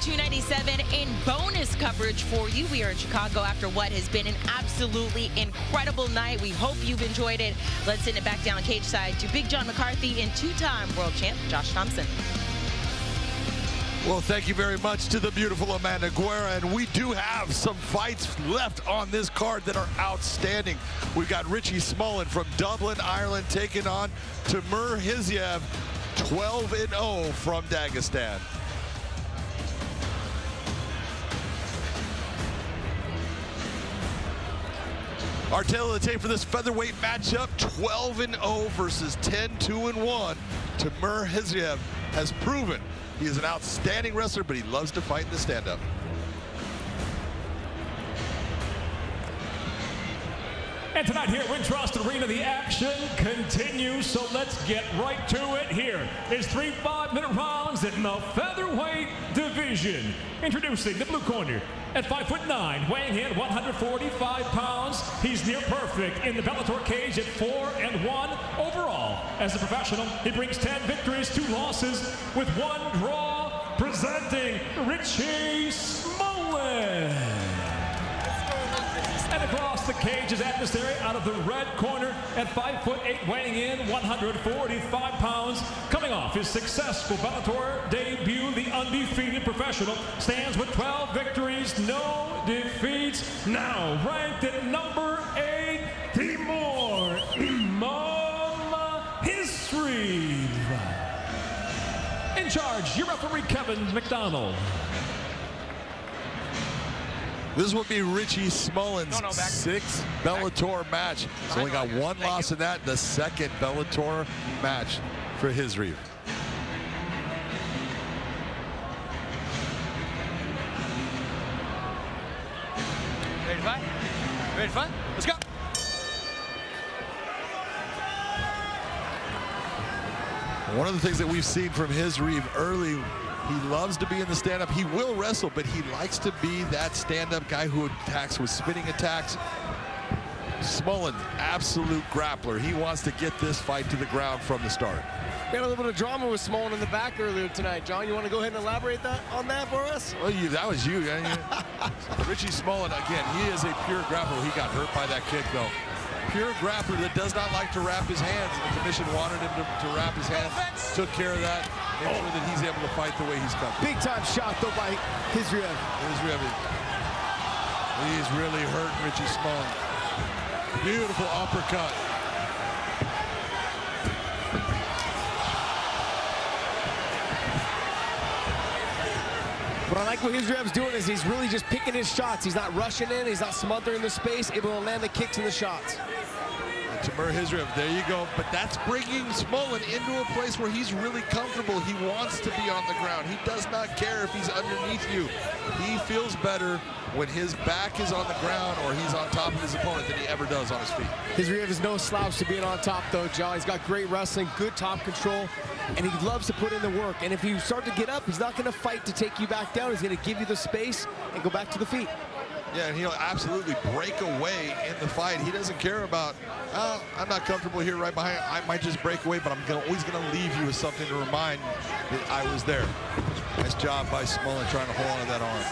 297 in bonus coverage for you. We are in Chicago after what has been an absolutely incredible night. We hope you've enjoyed it. Let's send it back down cage side to Big John McCarthy and two-time world champ Josh Thompson. Well, thank you very much to the beautiful Amanda Guerra, and we do have some fights left on this card that are outstanding. We've got Richie Smullen from Dublin, Ireland, taking on Timur Khizriev, 12-0 from Dagestan. Our tail of the tape for this featherweight matchup, 12-0 versus 10-2-1. Timur Khizriev has proven he is an outstanding wrestler, but he loves to fight in the stand-up. And tonight here at Wintrust Arena, the action continues, so let's get right to it. Here is 3 5-minute rounds in the featherweight division. Introducing the blue corner at 5'9", weighing in 145 pounds. He's near perfect in the Bellator cage at 4-1 overall. As a professional, he brings 10 victories, 2 losses with 1 draw. Presenting Richie Smullen. And across the cage, his adversary out of the red corner at 5'8", weighing in 145 pounds. Coming off his successful Bellator debut, the undefeated professional stands with 12 victories, no defeats. Now ranked at number 8, Timur Khizriev. In charge, your referee Kevin McDonald. This will be Richie Smullen's 6th Bellator match. He's only got 1 loss in that, the 2nd Bellator match for Khizriev. Ready to fight? Ready to fight? Let's go. One of the things that we've seen from Khizriev early, he loves to be in the stand-up. He will wrestle, but he likes to be that stand-up guy who attacks with spinning attacks. Smullen, absolute grappler. He wants to get this fight to the ground from the start. We had a little bit of drama with Smullen in the back earlier tonight. John, you want to go ahead and elaborate on that for us? Well, that was you. Richie Smullen, again, he is a pure grappler. He got hurt by that kick, though. Pure grappler that does not like to wrap his hands. The commission wanted him to wrap his hands, took care of that, make sure that he's able to fight the way he's coming. Big time shot, though, by Khizriev. He's really hurting Richie Smullen. Beautiful uppercut. What I like what Khizriev's doing is he's really just picking his shots. He's not rushing in, he's not smothering the space, able to land the kicks and the shots. Timur Khizriev, there you go. But that's bringing Smullen into a place where he's really comfortable. He wants to be on the ground. He does not care if he's underneath you. He feels better when his back is on the ground or he's on top of his opponent than he ever does on his feet. Khizriev is no slouch to being on top, though, John. He's got great wrestling, good top control, and he loves to put in the work. And if you start to get up, he's not going to fight to take you back down. He's going to give you the space and go back to the feet. Yeah, and he'll absolutely break away in the fight. He doesn't care about, I'm not comfortable here right behind. I might just break away, but I'm always going to leave you with something to remind that I was there. Nice job by Smullen trying to hold on to that arm.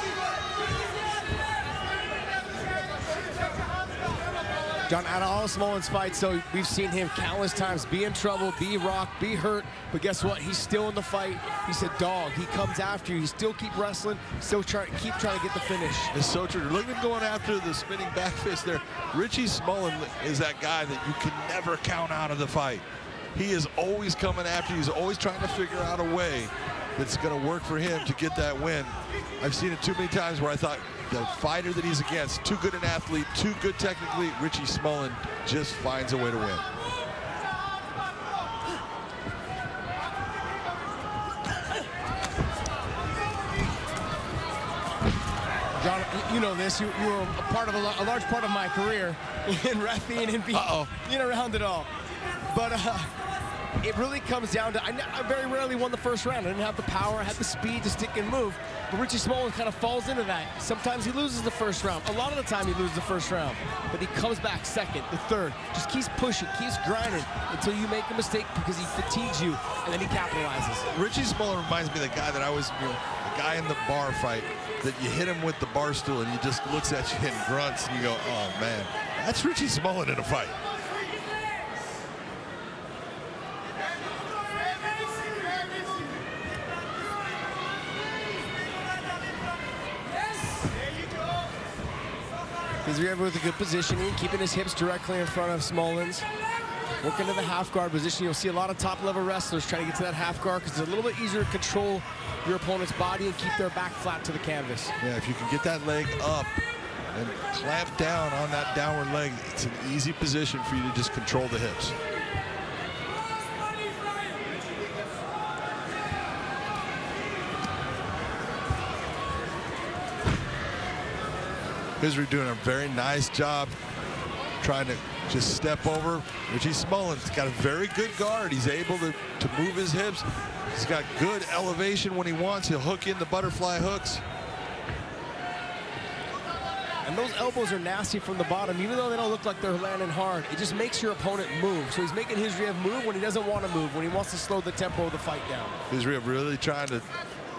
John, out of all Smullen's fights, so we've seen him countless times be in trouble, be rocked, be hurt, but guess what? He's still in the fight. He's a dog. He comes after you. He still keep wrestling, still trying to get the finish. It's so true. Look at him going after the spinning back fist there. Richie Smullen is that guy that you can never count out of the fight. He is always coming after you. He's always trying to figure out a way that's going to work for him to get that win. I've seen it too many times where I thought the fighter that he's against, too good an athlete, too good technically, Richie Smullen just finds a way to win. John, you know this. You were a part of a large part of my career in refereeing and being around it all. But it really comes down to, I very rarely won the first round. I didn't have the power, I had the speed to stick and move. But Richie Smullen kind of falls into that. Sometimes he loses the first round. A lot of the time he loses the first round. But he comes back second, the third. Just keeps pushing, keeps grinding until you make a mistake because he fatigues you, and then he capitalizes. Richie Smullen reminds me of the guy that I was, the guy in the bar fight that you hit him with the bar stool and he just looks at you and grunts and you go, oh man, that's Richie Smullen in a fight. Khizriev with a good positioning, keeping his hips directly in front of Smullen's. Working to the half guard position. You'll see a lot of top-level wrestlers trying to get to that half guard because it's a little bit easier to control your opponent's body and keep their back flat to the canvas. Yeah, if you can get that leg up and clamp down on that downward leg, it's an easy position for you to just control the hips. Khizriev doing a very nice job trying to just step over. Richie Smullen's got a very good guard. He's able to move his hips. He's got good elevation when he wants. He'll hook in the butterfly hooks. And those elbows are nasty from the bottom, even though they don't look like they're landing hard. It just makes your opponent move. So he's making Khizriev move when he doesn't want to move, when he wants to slow the tempo of the fight down. Khizriev really trying to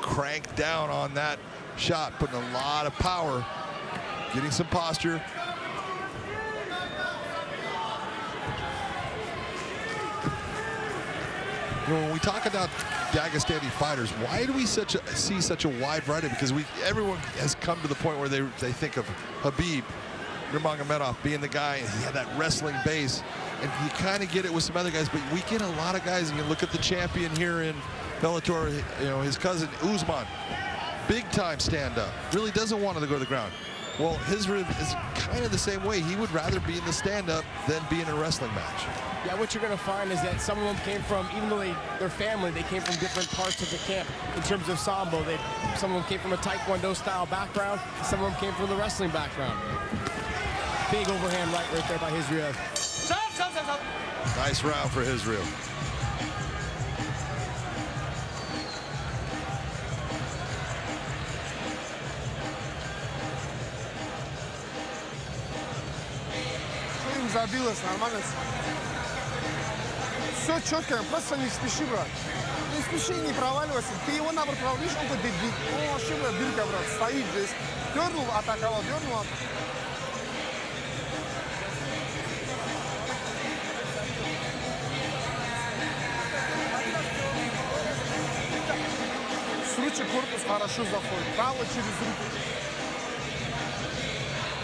crank down on that shot, putting a lot of power, getting some posture. You know, when we talk about Dagestani fighters, why do we see such a wide variety? Because everyone has come to the point where they think of Khabib Nurmagomedov being the guy, and he had that wrestling base, and you kind of get it with some other guys, but we get a lot of guys. You look at the champion here in Bellator, you know, his cousin Usman, big time stand-up, really doesn't want to go to the ground. Well, Khizriev is kind of the same way. He would rather be in the stand-up than be in a wrestling match. Yeah, what you're going to find is that some of them came from, even though their family, they came from different parts of the camp in terms of Sambo. Some of them came from a Taekwondo-style background. Some of them came from the wrestling background. Big overhand right there by Khizriev. Nice round for Khizriev. Забилось, нормально. Все четко, просто не спеши, брат. Не спеши, не проваливайся. Ты его наоборот провалишь, он будет бить. Он вообще, брат, дырка, брат, стоит здесь. Дернул, атаковал, дернул. С ручек корпус хорошо заходит. Право через руку.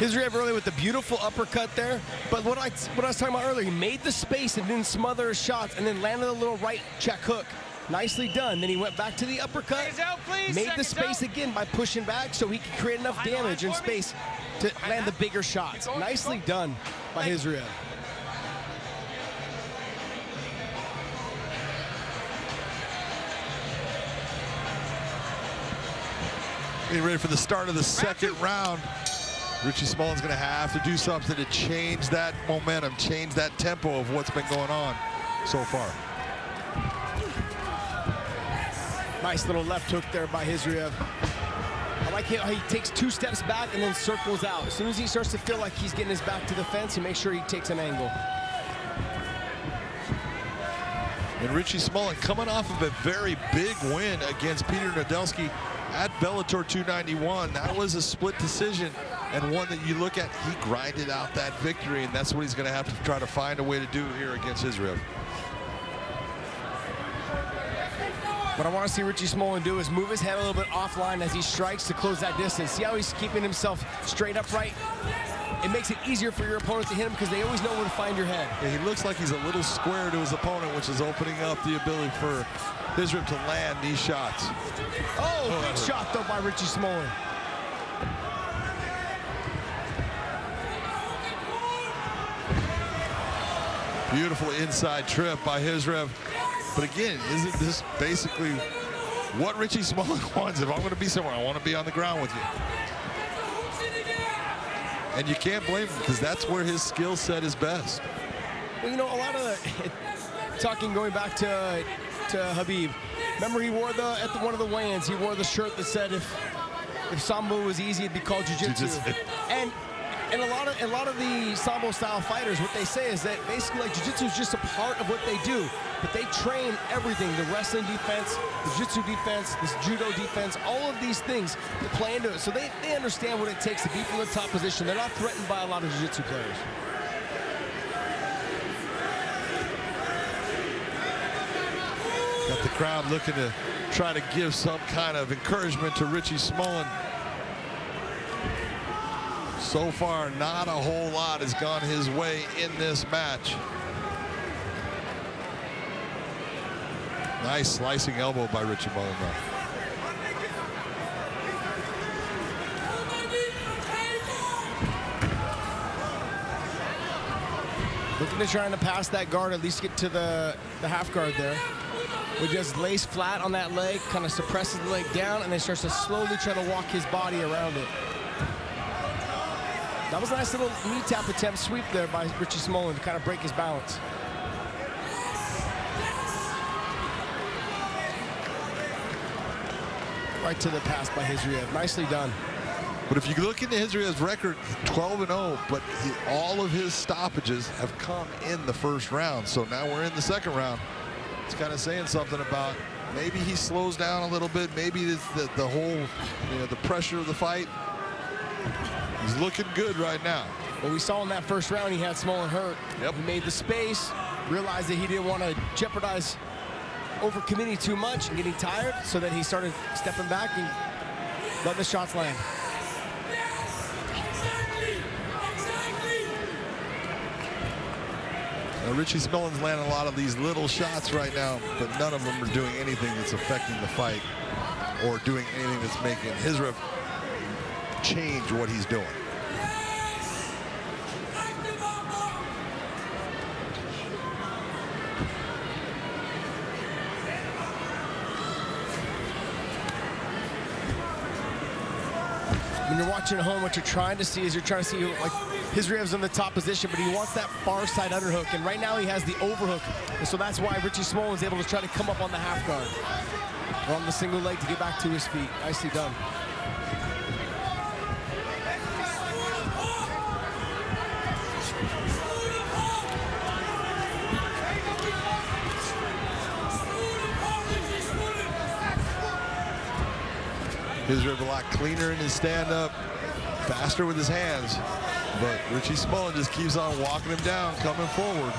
Khizriev early with the beautiful uppercut there, but what I was talking about earlier, he made the space and didn't smother his shots and then landed a little right check hook. Nicely done. Then he went back to the uppercut, made the space again by pushing back so he could create enough damage and space to land the bigger shots. Nicely done by Khizriev. Getting ready for the start of the second round. Richie Smullen's going to have to do something to change that momentum, change that tempo of what's been going on so far. Nice little left hook there by Khizriev. I like how he takes 2 steps back and then circles out. As soon as he starts to feel like he's getting his back to the fence, he makes sure he takes an angle. And Richie Smullen coming off of a very big win against Peter Nadelski at Bellator 291. That was a split decision, and one that you look at, he grinded out that victory, and that's what he's going to have to try to find a way to do here against Khizriev. What I want to see Richie Smullen do is move his head a little bit offline as he strikes to close that distance. See how he's keeping himself straight upright? It makes it easier for your opponent to hit him because they always know where to find your head. Yeah, he looks like he's a little square to his opponent, which is opening up the ability for Khizriev to land these shots. Oh, big shot though by Richie Smullen. Beautiful inside trip by Khizriev. But again, isn't this basically what Richie Smullen wants? If I'm going to be somewhere, I want to be on the ground with you. And you can't blame him because that's where his skill set is best. Well, you know, a lot of talking going back to Khabib. Remember, he wore at one of the weigh-ins, he wore the shirt that said if Sambo was easy, it'd be called jiu-jitsu. And And a lot of the Sambo style fighters, what they say is that basically like jiu-jitsu is just a part of what they do, but they train everything, the wrestling defense, the jiu-jitsu defense, this judo defense, all of these things to play into it. So they understand what it takes to be from the top position. They're not threatened by a lot of jiu-jitsu players. Got the crowd looking to try to give some kind of encouragement to Richie Smullen. So far, not a whole lot has gone his way in this match. Nice slicing elbow by Richie Smullen, though. Looking to trying to pass that guard, at least get to the half guard there. We just lace flat on that leg, kind of suppresses the leg down, and then starts to slowly try to walk his body around it. That was a nice little knee tap attempt sweep there by Richie Smullen to kind of break his balance. Right to the pass by Khizriev. Nicely done. But if you look into Khizriev's record, 12-0, but all of his stoppages have come in the first round. So now we're in the second round. It's kind of saying something about maybe he slows down a little bit. Maybe it's the whole, the pressure of the fight. He's looking good right now. Well, we saw in that first round he had Smullen hurt. Yep. He made the space, realized that he didn't want to jeopardize overcommitting too much and getting tired, so that he started stepping back and letting the shots land. Richie Smullen's landing a lot of these little shots right now, but none of them are doing anything that's affecting the fight or doing anything that's making Khizriev change what he's doing. When you're watching at home, what you're trying to see is like Khizriev's in the top position, but he wants that far side underhook, and right now he has the overhook, and so that's why Richie Smullen's able to try to come up on the half guard or on the single leg to get back to his feet. Nicely done. Khizriev a lot cleaner in his stand-up, faster with his hands, but Richie Smullen just keeps on walking him down, coming forward.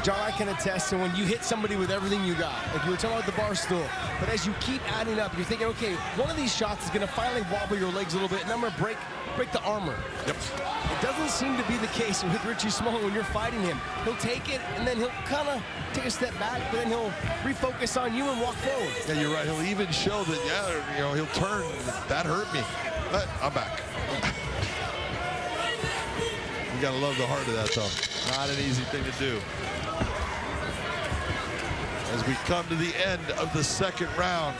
John, I can attest to when you hit somebody with everything you got, like you were talking about the bar stool, but as you keep adding up, you're thinking, okay, one of these shots is going to finally wobble your legs a little bit, and I'm going to break the armor. Yep. It doesn't seem to be the case with Richie Smullen when you're fighting him. He'll take it, and then he'll kind of take a step back, but then he'll refocus on you and walk forward. Yeah, you're right. He'll even show that, yeah, he'll turn. That hurt me, but I'm back. You gotta love the heart of that, though. Not an easy thing to do. As we come to the end of the second round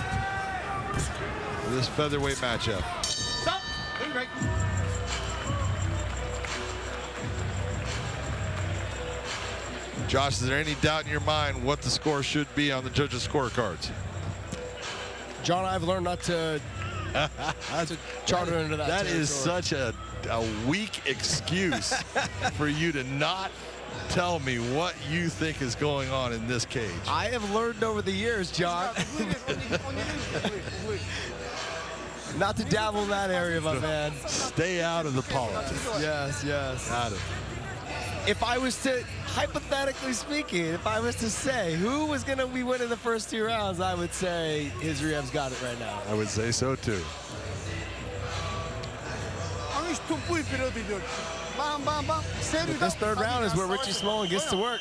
of this featherweight matchup. Stop. Break. Josh, is there any doubt in your mind what the score should be on the judges' scorecards? John, I've learned not to charter into that. That is such a weak excuse for you to not tell me what you think is going on in this cage. I have learned over the years, John, not to dabble in that area, my man. Stay out of the politics. Yes, yes. Out of it. If I was to, hypothetically speaking, if I was to say who was going to be winning the first 2 rounds, I would say Khizriev's got it right now. I would say so too. This third round is where Richie Smullen gets to work.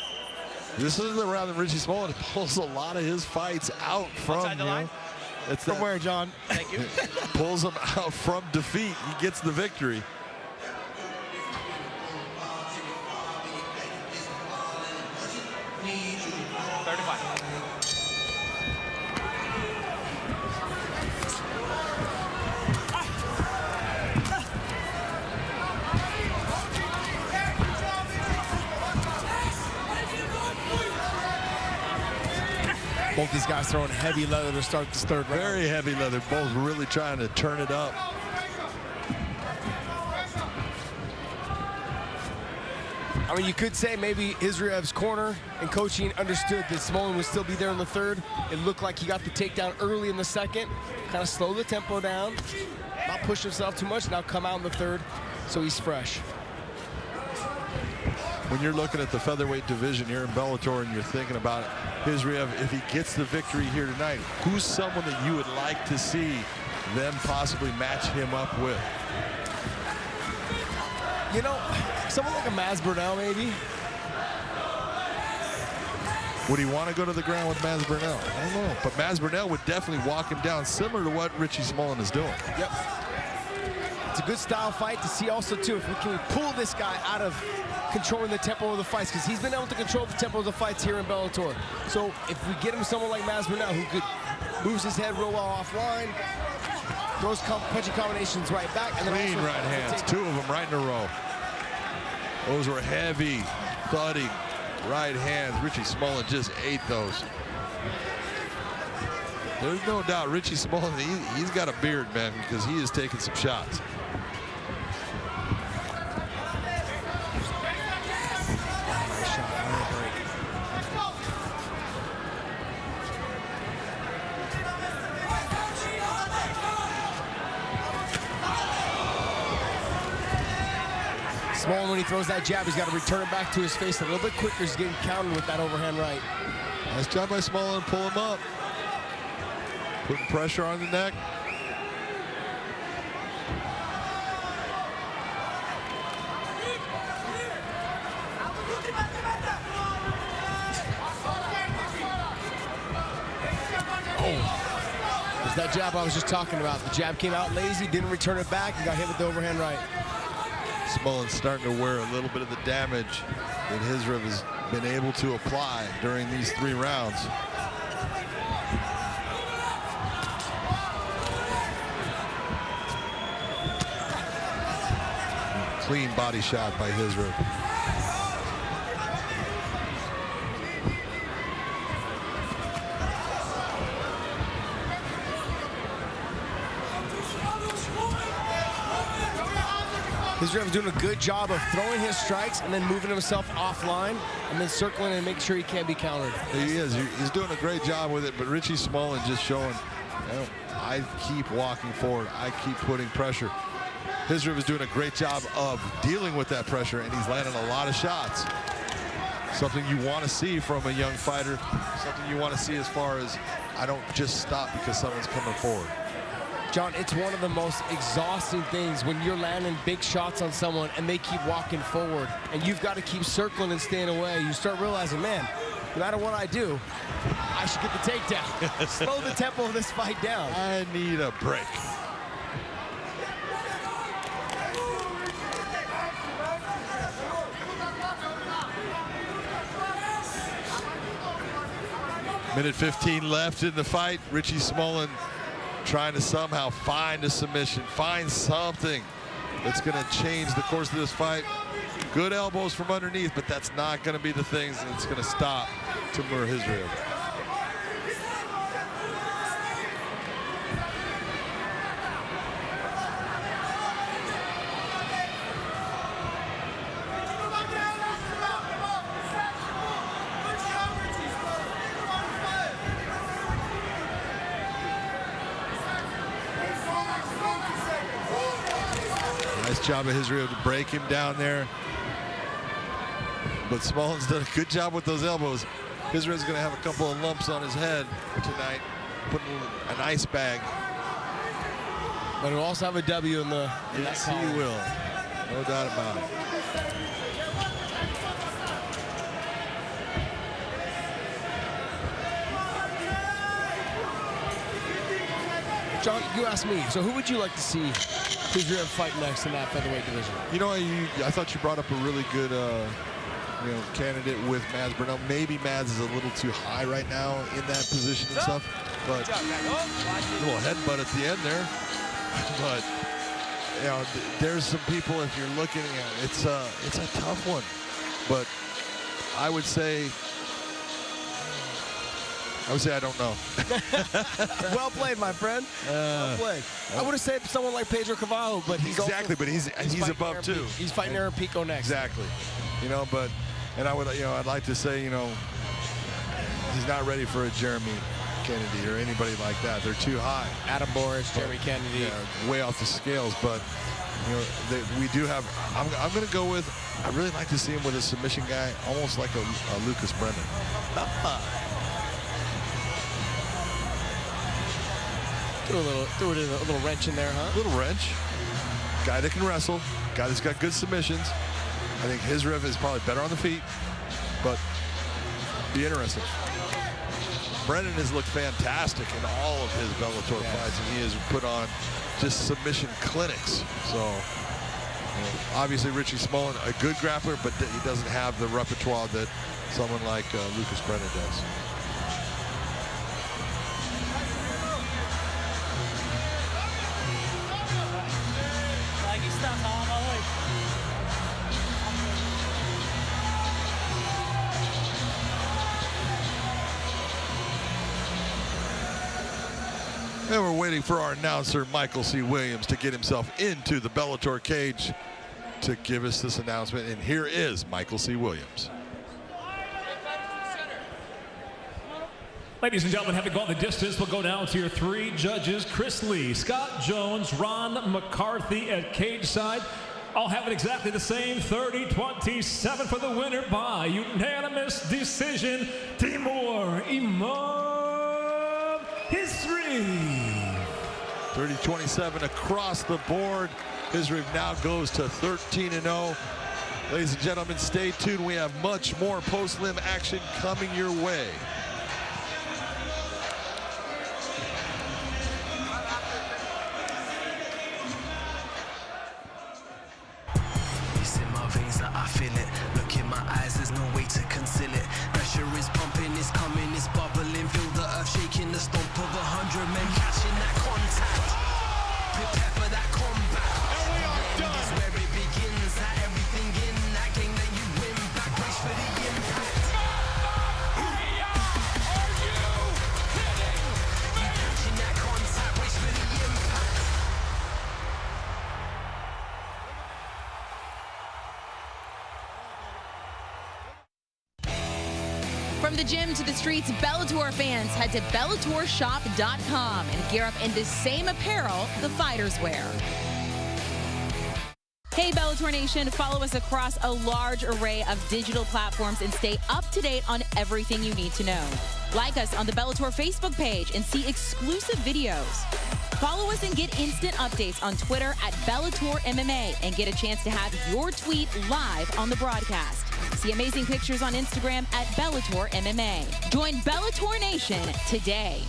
This is the round that Richie Smullen pulls a lot of his fights out from. Outside the line? It's From where, John? Thank you. Pulls him out from defeat. He gets the victory. Both these guys throwing heavy leather to start this third round. Very heavy leather. Both really trying to turn it up. I mean, you could say maybe Khizriev's corner and coaching understood that Smolin would still be there in the third. It looked like he got the takedown early in the second, kind of slow the tempo down, not push himself too much, now come out in the third, so he's fresh. When you're looking at the featherweight division here in Bellator and you're thinking about Khizriev, if he gets the victory here tonight, who's someone that you would like to see them possibly match him up with? You know, someone like a Maz Burnell, maybe. Would he want to go to the ground with Maz Burnell? I don't know. But Maz Burnell would definitely walk him down, similar to what Richie Smolin is doing. Yep. It's a good style fight to see also, too, if we can pull this guy out of controlling the tempo of the fights, because he's been able to control the tempo of the fights here in Bellator. So if we get him someone like Maz Burnell, who could moves his head real well offline, throws punching combinations right back, and then clean also right hands, two of them right in a row. Those were heavy, thudding right hands. Richie Smolin just ate those. There's no doubt Richie Smolin, he's got a beard, man, because he is taking some shots. Smolin, when he throws that jab, he's got to return it back to his face a little bit quicker. He's getting countered with that overhand right. Nice job by Smolin, pull him up. Putting pressure on the neck. Oh, there's that jab I was just talking about. The jab came out lazy, didn't return it back, and got hit with the overhand right. Smolin's starting to wear a little bit of the damage that Khizriev has been able to apply during these 3 rounds. Clean body shot by Khizriev. Khizriev's doing a good job of throwing his strikes and then moving himself offline and then circling and making sure he can't be countered. He is. He's doing a great job with it, but Richie Smolin just showing, you know, I keep walking forward. I keep putting pressure. Khizriev is doing a great job of dealing with that pressure, and he's landing a lot of shots. Something you want to see from a young fighter. Something you want to see as far as, I don't just stop because someone's coming forward. John, it's one of the most exhausting things when you're landing big shots on someone and they keep walking forward and you've got to keep circling and staying away. You start realizing, man, no matter what I do, I should get the takedown. Slow the tempo of this fight down. I need a break. Minute 15 left in the fight. Richie Smolin trying to somehow find a submission, find something that's going to change the course of this fight. Good elbows from underneath, but that's not going to be the things that's going to stop Timur Khizriev. Nice job of Khizriev to break him down there. But Smolin's done a good job with those elbows. Khizriev's going to have a couple of lumps on his head tonight, putting an ice bag. But he'll also have a W in the Yes, he will. No doubt about it. John, you asked me, so who would you like to see Khizriev fight next in that featherweight division? You know, I thought you brought up a really good candidate with Maz Burnell. Maybe Maz is a little too high right now in that position and stuff, but a little headbutt at the end there. But you know, there's some people, if you're looking at it, it's a tough one. But I would say I don't know. Well played, my friend. Well played. I would have said someone like Pedro Cavallo, but he's exactly. Also, but he's above too. He's fighting Aaron Pico next. Exactly. you know, but, and I would, you know, I'd like to say, you know, he's not ready for a Jeremy Kennedy or anybody like that. They're too high. Adam Boris, Jeremy Kennedy. Yeah, way off the scales, but, you know, we do have, I'm going to go with, I really like to see him with a submission guy, almost like a Lucas Brennan. Threw a little wrench in there, huh? A little wrench. Guy that can wrestle. Guy that's got good submissions. I think Khizriev is probably better on the feet, but be interesting. Brennan has looked fantastic in all of his Bellator fights, and he has put on just submission clinics. So, you know, obviously Richie Smullen, a good grappler, but he doesn't have the repertoire that someone like Lucas Brennan does. And we're waiting for our announcer, Michael C. Williams, to get himself into the Bellator cage to give us this announcement. And here is Michael C. Williams. Ladies and gentlemen, having gone the distance, we'll go down to your 3 judges, Chris Lee, Scott Jones, Ron McCarthy at cage side. All have it exactly the same, 30-27 for the winner by unanimous decision, Timur Imam Khizriev. 30-27 across the board. Khizriev now goes to 13-0. Ladies and gentlemen, stay tuned. We have much more post-limb action coming your way. It's in my veins that I feel it. Look in my eyes, there's no way to conceal it. Pressure is pumping, it's coming, it's bubbling. Feel the earth shaking, the stomp of 100 men catching that contact. Prepare for that combat. And we are done. It's where it begins. That everything in that game that you win. Back brace for the impact. Are you kidding me? You catching that contact, brace for the impact. From the gym to the streets, Bellator fans head to BellatorShop.com and gear up in the same apparel the fighters wear. Hey Bellator Nation, follow us across a large array of digital platforms and stay up to date on everything you need to know. Like us on the Bellator Facebook page and see exclusive videos. Follow us and get instant updates on Twitter at Bellator MMA and get a chance to have your tweet live on the broadcast. See amazing pictures on Instagram at Bellator MMA. Join Bellator Nation today.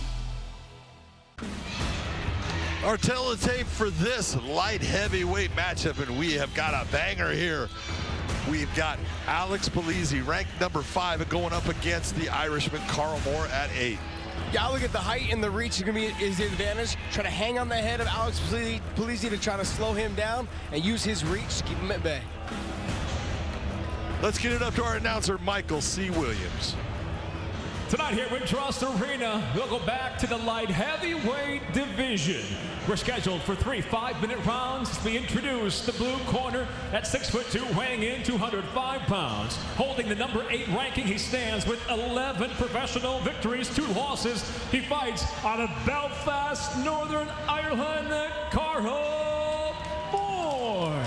Our teletape for this light heavyweight matchup, and we have got a banger here. We've got Alex Polizzi, ranked number 5, going up against the Irishman Carl Moore at 8. Yeah, look at the height and the reach is going to be his advantage. Try to hang on the head of Alex Polizzi to try to slow him down and use his reach to keep him at bay. Let's get it up to our announcer, Michael C. Williams. Tonight here at Wintrust Arena, we'll go back to the light heavyweight division. We're scheduled for 3 5-minute rounds as we introduce the blue corner at 6'2", weighing in 205 pounds. Holding the number 8 ranking, he stands with 11 professional victories, 2 losses. He fights out of Belfast, Northern Ireland, Carl Moore.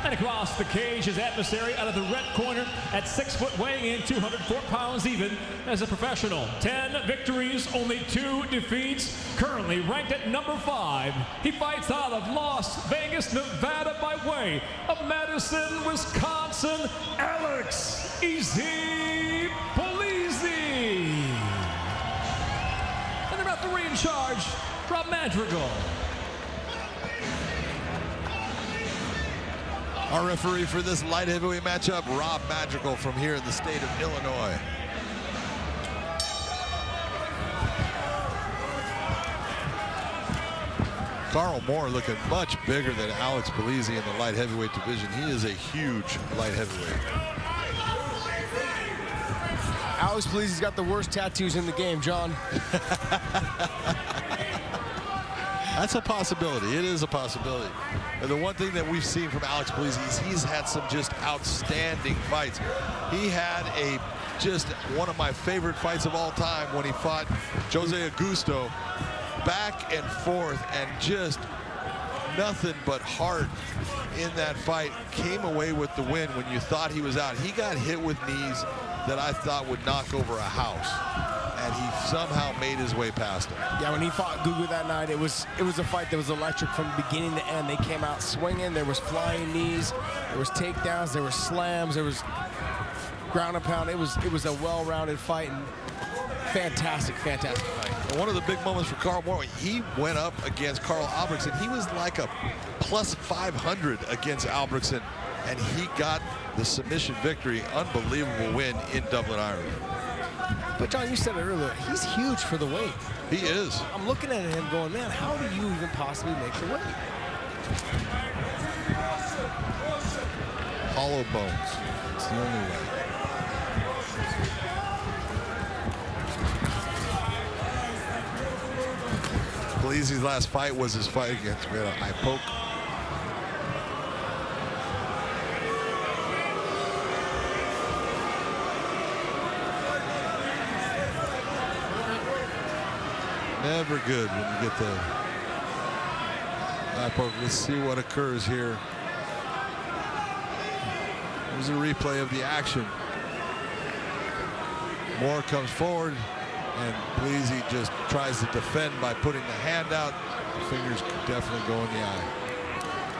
And across the cage, his adversary out of the red corner at 6 foot, weighing in 204 pounds even as a professional. 10 victories, only 2 defeats. Currently ranked at number 5. He fights out of Las Vegas, Nevada by way of Madison, Wisconsin, Alex "Easy" Polizzi. And the referee in charge, Rob Madrigal. Our referee for this light heavyweight matchup, Rob Madrigal from here in the state of Illinois. Carl Moore looking much bigger than Alex Polizzi in the light heavyweight division. He is a huge light heavyweight. Alex Polizzi's got the worst tattoos in the game, John. That's a possibility. It is a possibility. And the one thing that we've seen from Alex Polizzi is he's had some just outstanding fights. He had just one of my favorite fights of all time when he fought Jose Augusto, back and forth, and just nothing but heart in that fight. Came away with the win when you thought he was out. He got hit with knees that I thought would knock over a house, and he somehow made his way past him. Yeah, when he fought Gugu that night, it was a fight that was electric from beginning to end. They came out swinging. There was flying knees, there was takedowns, there was slams, there was ground and pound. It was a well-rounded fight, and fantastic fight. And one of the big moments for Carl Moore, he went up against Carl Albrechtsen. He was like a plus 500 against Albrechtsen, and he got the submission victory. Unbelievable win in Dublin, Ireland. But John, you said it earlier, he's huge for the weight. He is. I'm looking at him going, man, how do you even possibly make the weight? Hollow bones. It's the only way. Polizzi's last fight was his fight against eye poke. Never good when you get the eye poke. Let's see what occurs here. Here's a replay of the action. Moore comes forward, and Polizzi just tries to defend by putting the hand out. The fingers definitely go in the eye.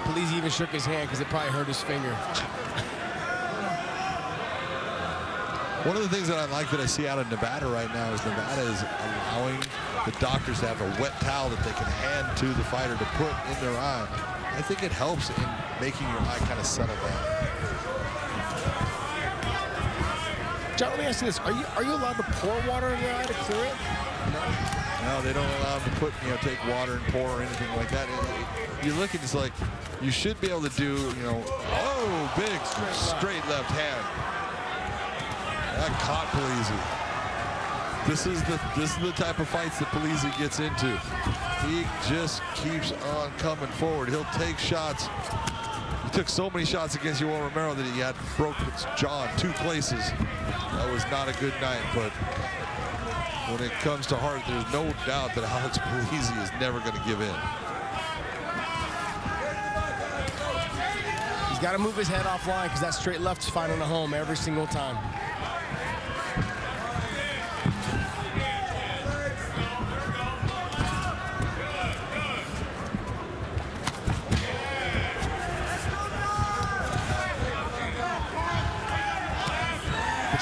Polizzi even shook his hand because it probably hurt his finger. One of the things that I like that I see out of Nevada right now is Nevada is allowing the doctors to have a wet towel that they can hand to the fighter to put in their eye. I think it helps in making your eye kind of settle down. John, let me ask you this. Are you allowed to pour water in your eye to clear it? No, they don't allow them to put, take water and pour or anything like that. You look at it's like you should be able to do, oh, big straight left hand. That caught Polizzi. This is the type of fights that Polizzi gets into. He just keeps on coming forward. He'll take shots. He took so many shots against Yoel Romero that he had broken his jaw in 2 places. That was not a good night, but when it comes to heart, there's no doubt that Alex Polizzi is never going to give in. He's got to move his head offline because that straight left's finding a home every single time.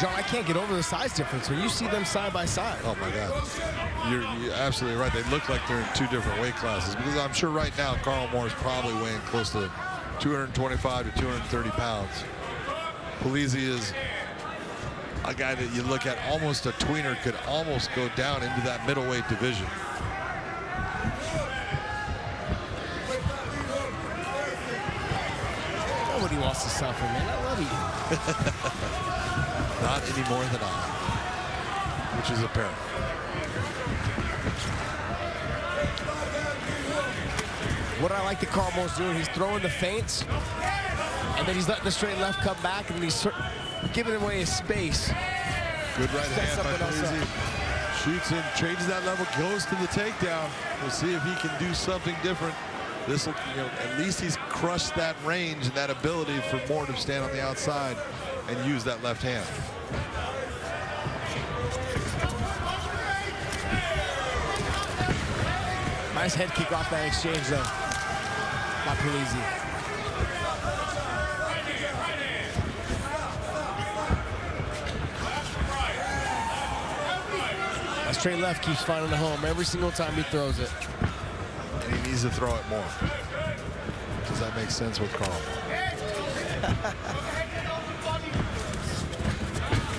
John, I can't get over the size difference when you see them side by side. Oh my God, you're absolutely right. They look like they're in 2 different weight classes, because I'm sure right now Carl Moore is probably weighing close to 225 to 230 pounds. Polizzi is a guy that you look at, almost a tweener, could almost go down into that middleweight division. Nobody wants to suffer, man. I love you. Not any more than I, which is apparent. What I like that Carl Moore's doing, he's throwing the feints, and then he's letting the straight left come back, and he's giving away his space. Good right hand by Polizzi. Shoots in, changes that level, goes to the takedown. We'll see if he can do something different. This will, at least he's crushed that range and that ability for Moore to stand on the outside and use that left hand. Nice head kick off that exchange, though, by Polizzi. That straight left keeps finding a home every single time he throws it. And he needs to throw it more. Does that make sense with Carl?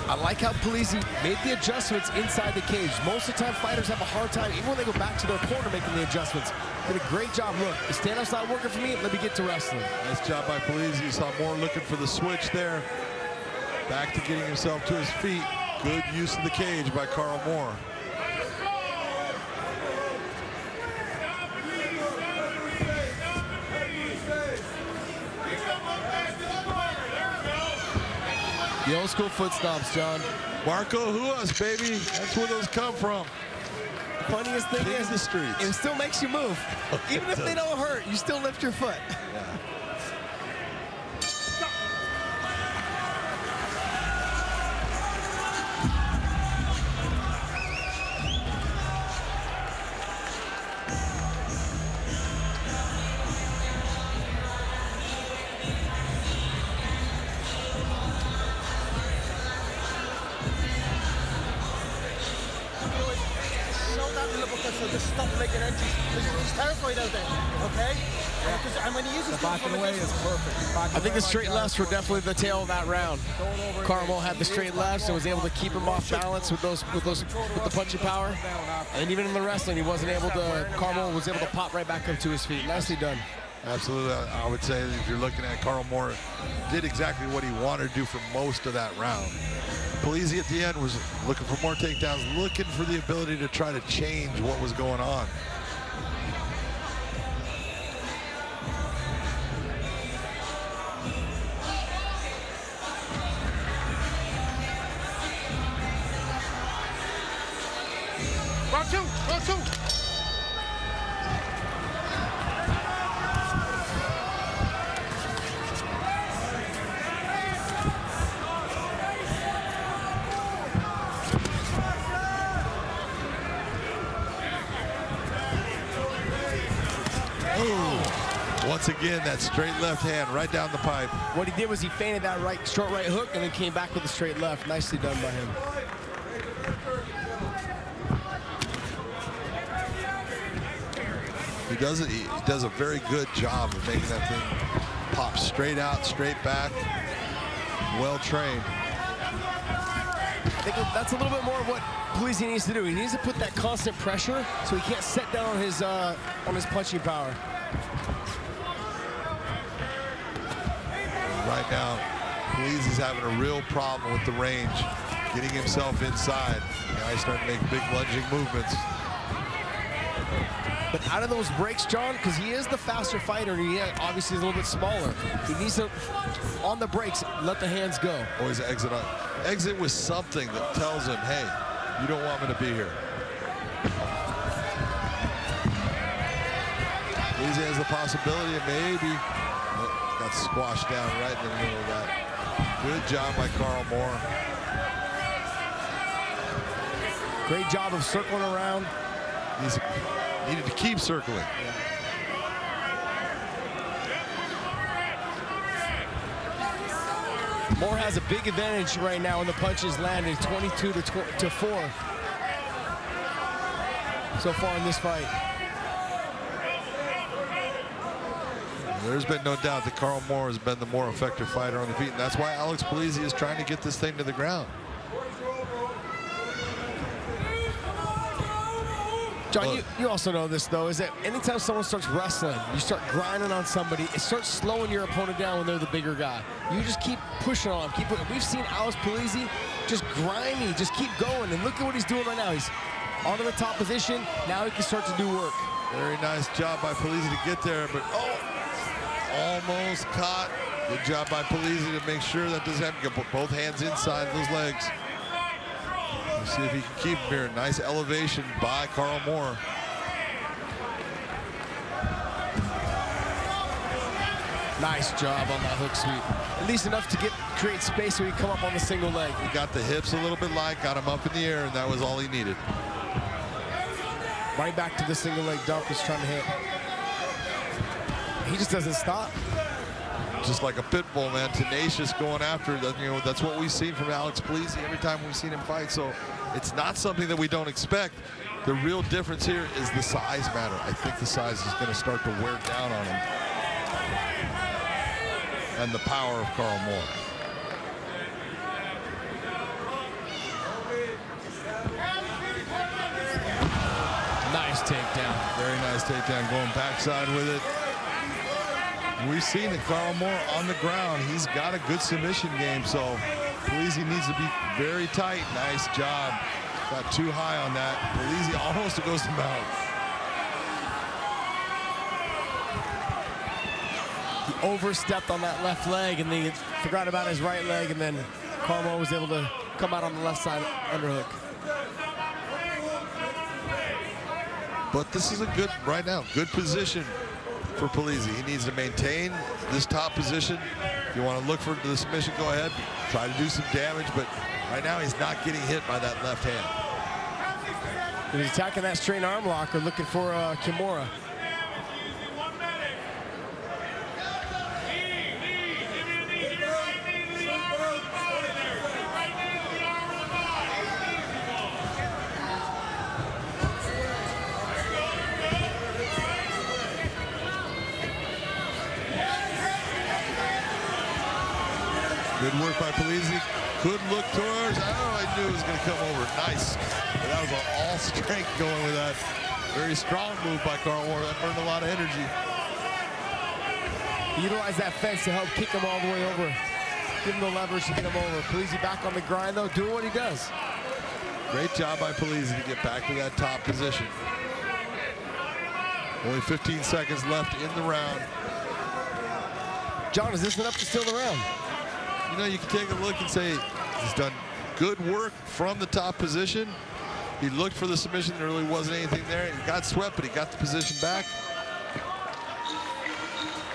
I like how Polizzi made the adjustments inside the cage. Most of the time, fighters have a hard time, even when they go back to their corner, making the adjustments. Did a great job. Look, the stand-up's not working for me. Let me get to wrestling. Nice job by Polizzi. You saw Moore looking for the switch there. Back to getting himself to his feet. Good use of the cage by Carl Moore. The old school foot stomps, John. Marco Huas, baby. That's where those come from. The funniest thing King is, of the streets. it still makes you move. Even if they don't hurt, you still lift your foot. Yeah. Just stop making entries. He's terrified out there, okay? And when he uses The backing away is perfect. I think the straight lefts were definitely the tail of that round. Carmel had the straight lefts and was able to keep him off balance with the punching power. And even in the wrestling, he wasn't able to. Carmel was able to pop right back up to his feet. Nicely done. Absolutely. I would say that if you're looking at Carl Moore, did exactly what he wanted to do for most of that round. Polizzi at the end was looking for more takedowns, looking for the ability to try to change what was going on. Round two, round two. Once again, that straight left hand right down the pipe. What he did was he feinted that short right hook and then came back with a straight left. Nicely done by him. He does a very good job of making that thing pop straight out, straight back. Well trained. I think that's a little bit more of what Polizzi needs to do. He needs to put that constant pressure so he can't set down on his punching power. Right now, Polizzi's having a real problem with the range, getting himself inside. The guy's starting to make big lunging movements. But out of those breaks, John, because he is the faster fighter and he obviously is a little bit smaller, he needs to, on the breaks, let the hands go. Always exit on. Exit with something that tells him, hey, you don't want me to be here. Polizzi has the possibility of maybe. Got squashed down right in the middle of that. Good job by Carl Moore. Great job of circling around. He's needed to keep circling. Moore has a big advantage right now in the punches landed, 22 to 4 so far in this fight. There's been no doubt that Carl Moore has been the more effective fighter on the feet, and that's why Alex Polizzi is trying to get this thing to the ground. John, you also know this, though, is that anytime someone starts wrestling, you start grinding on somebody, it starts slowing your opponent down when they're the bigger guy. You just keep pushing on them. We've seen Alex Polizzi just grimy, just keep going, and look at what he's doing right now. He's onto the top position. Now he can start to do work. Very nice job by Polizzi to get there, but almost caught. Good job by Polizzi to make sure that doesn't happen. Get both hands inside those legs. Let's see if he can keep him here. Nice elevation by Carl Moore. Nice job on that hook sweep. At least enough to create space so he can come up on the single leg. He got the hips a little bit light, got him up in the air, and that was all he needed. Right back to the single leg dump he's trying to hit. He just doesn't stop. Just like a pit bull, man, tenacious going after it. You know, that's what we've seen from Alex Polizzi every time we've seen him fight. So it's not something that we don't expect. The real difference here is the size matter. I think the size is going to start to wear down on him. And the power of Carl Moore. Nice takedown. Very nice takedown, going backside with it. We've seen that Carl Moore on the ground, he's got a good submission game, so Polizzi needs to be very tight. Nice job. Got too high on that. Polizzi almost goes to mount. He overstepped on that left leg and then he forgot about his right leg and then Carmo was able to come out on the left side underhook. But this is a good, right now, good position for Polizzi. He needs to maintain this top position. If you want to look for the submission, go ahead. Try to do some damage, but right now he's not getting hit by that left hand. He's attacking that straight arm lock or looking for Kimura. Good work by Polizzi. Could look towards, I knew it was going to come over. Nice. But that was an all-strength going with that. Very strong move by Carl Moore. That burned a lot of energy. Utilize that fence to help kick him all the way over. Give him the leverage to get him over. Polizzi back on the grind, though, doing what he does. Great job by Polizzi to get back to that top position. Only 15 seconds left in the round. John, is this enough to steal the round? You know, you can take a look and say he's done good work from the top position. He looked for the submission. There really wasn't anything there. He got swept, but he got the position back.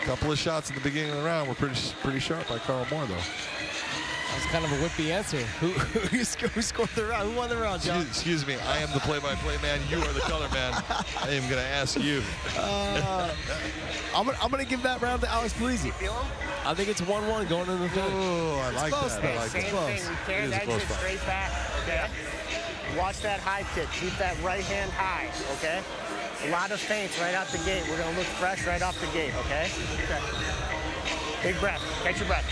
A couple of shots at the beginning of the round were pretty sharp by Carl Moore, though. That was kind of a whippy answer. Who scored the round? Who won the round, John? Excuse me. I am the play-by-play man. You are the color man. I am going to ask you. I'm gonna give that round to Alex Polizzi. I think it's 1-1 going into the third. Oh, I like close, that. though. I like Same it. thing. Carry It is a that close shit fight. straight back. Okay. Watch that high kick. Keep that right hand high. Okay. A lot of feints right out the gate. We're gonna look fresh right off the gate. Okay. Okay. Big breath. Catch your breath.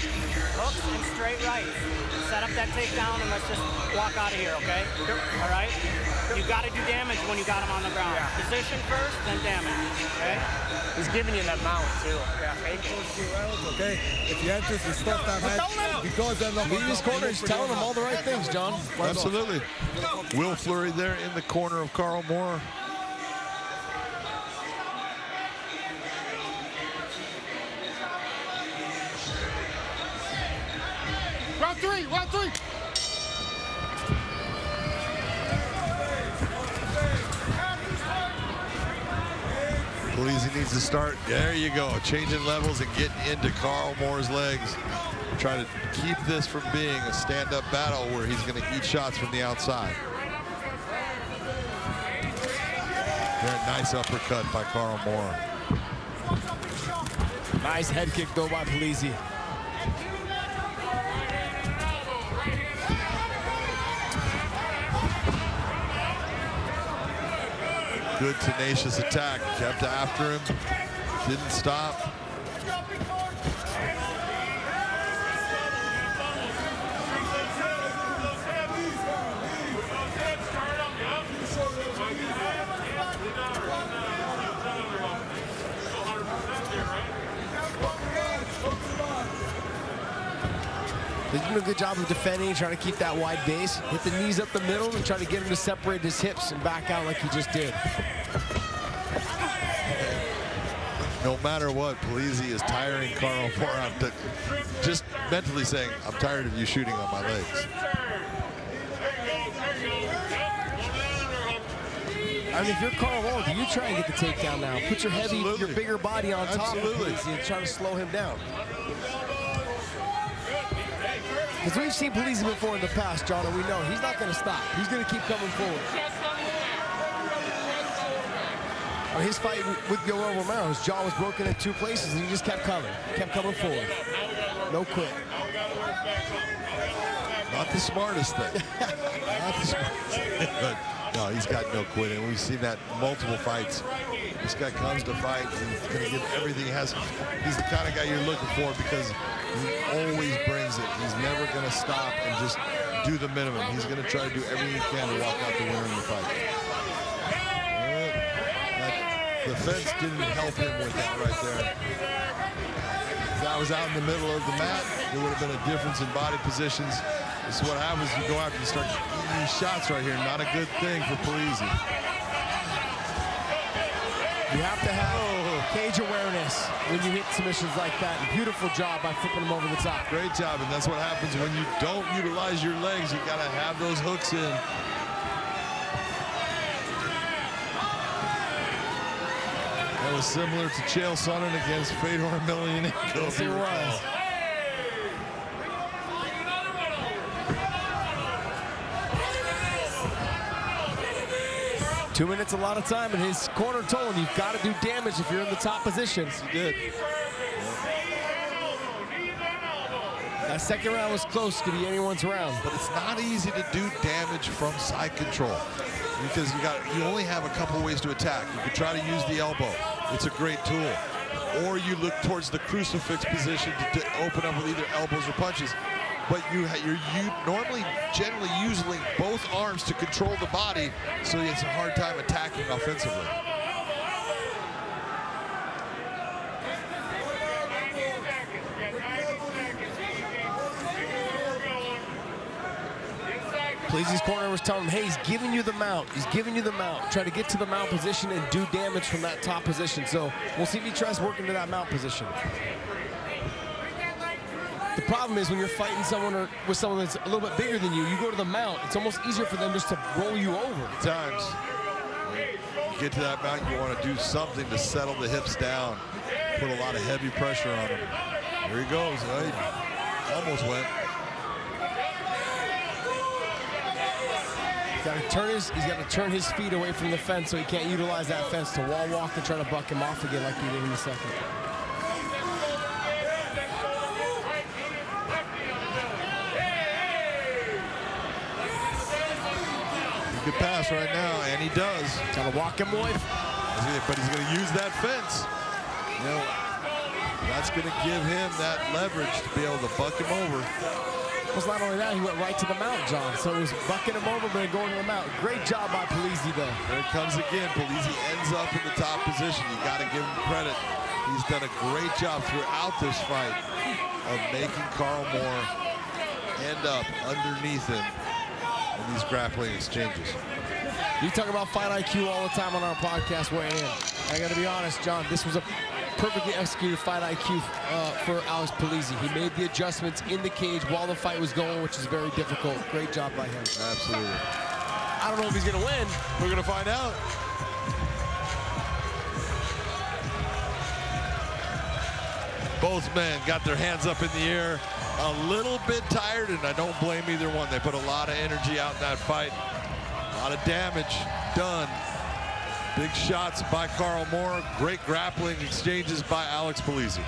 Hooks and straight right. Set up that takedown and let's just walk out of here. Okay. All right. You got to do damage when you got him on the ground. Yeah. Position first, then damage. Okay. He's giving you that mount too. Yeah. Okay, if you enter to stop that head, because they're not Lead his corner, he's telling him all the right things, John. Absolutely. Will Fleury there in the corner of Carl Moore. Round three, round three. Polizzi needs to start. There you go. Changing levels and getting into Carl Moore's legs. Trying to keep this from being a stand-up battle where he's going to eat shots from the outside. Very nice uppercut by Carl Moore. Nice head kick, though, by Polizzi. Good tenacious attack. Kept after him. Didn't stop. He's doing a good job of defending, trying to keep that wide base. Hit the knees up the middle and try to get him to separate his hips and back out like he just did. No matter what, Polizzi is tiring Carl Moore out. Just mentally saying, I'm tired of you shooting on my legs. I mean, if you're Carl Moore, you try and get the takedown now. Put your heavy, Absolutely. your bigger body on top of Absolutely. Polizzi and try to slow him down. Because we've seen Polizzi before in the past, John, and we know he's not going to stop. He's going to keep coming forward. His fight with Romero, his jaw was broken in 2 places, and he just kept coming forward. No quit. Not the smartest thing. Not the smartest thing. But no, he's got no quitting. We've seen that in multiple fights. This guy comes to fight, and he's going to give everything he has. He's the kind of guy you're looking for because he always brings it. He's never going to stop and just do the minimum. He's going to try to do everything he can to walk out the winner in the fight. The fence didn't help him with that right there. If that was out in the middle of the mat, there would have been a difference in body positions. This is what happens. You go after, you start eating these shots right here. Not a good thing for Polizzi. You have to have Cage awareness when you hit submissions like that. Beautiful job by flipping him over the top. Great job, and that's what happens when you don't utilize your legs. You gotta have those hooks in. That was similar to Chael Sonnen against Fedor Emelianenko. Yes, it was. 2 minutes, a lot of time, and his corner told him you've got to do damage if you're in the top position. He did. That second round was close to be anyone's round. But it's not easy to do damage from side control because you only have a couple ways to attack. You can try to use the elbow. It's a great tool. Or you look towards the crucifix position to open up with either elbows or punches. But you're normally generally using both arms to control the body, so it's a hard time attacking offensively. Polizzi's corner was telling him, hey, he's giving you the mount. He's giving you the mount. Try to get to the mount position and do damage from that top position. So we'll see if he tries working to that mount position. The problem is when you're fighting someone or with someone that's a little bit bigger than you, you go to the mount. It's almost easier for them just to roll you over. At times, you get to that mount, you want to do something to settle the hips down, put a lot of heavy pressure on him. Here he goes. He almost went. He's got to turn his feet away from the fence so he can't utilize that fence to wall walk and try to buck him off again like he did in the second. He could pass right now, and he does. Got to walk him away. But he's going to use that fence. You know, that's going to give him that leverage to be able to buck him over. Well, not only that, he went right to the mount, John. So it was bucking him over, but going to the mount. Great job by Polizzi, though. There it comes again. Polizzi ends up in the top position. You got to give him credit. He's done a great job throughout this fight of making Carl Moore end up underneath him in these grappling exchanges. You talk about fight IQ all the time on our podcast weighing in. I got to be honest, John, this was a perfectly executed fight IQ for Alex Polizzi. He made the adjustments in the cage while the fight was going, which is very difficult. Great job by him. Absolutely. I don't know if he's going to win. We're going to find out. Both men got their hands up in the air, a little bit tired, and I don't blame either one. They put a lot of energy out in that fight. A lot of damage done. Big shots by Carl Moore. Great grappling exchanges by Alex Polizzi.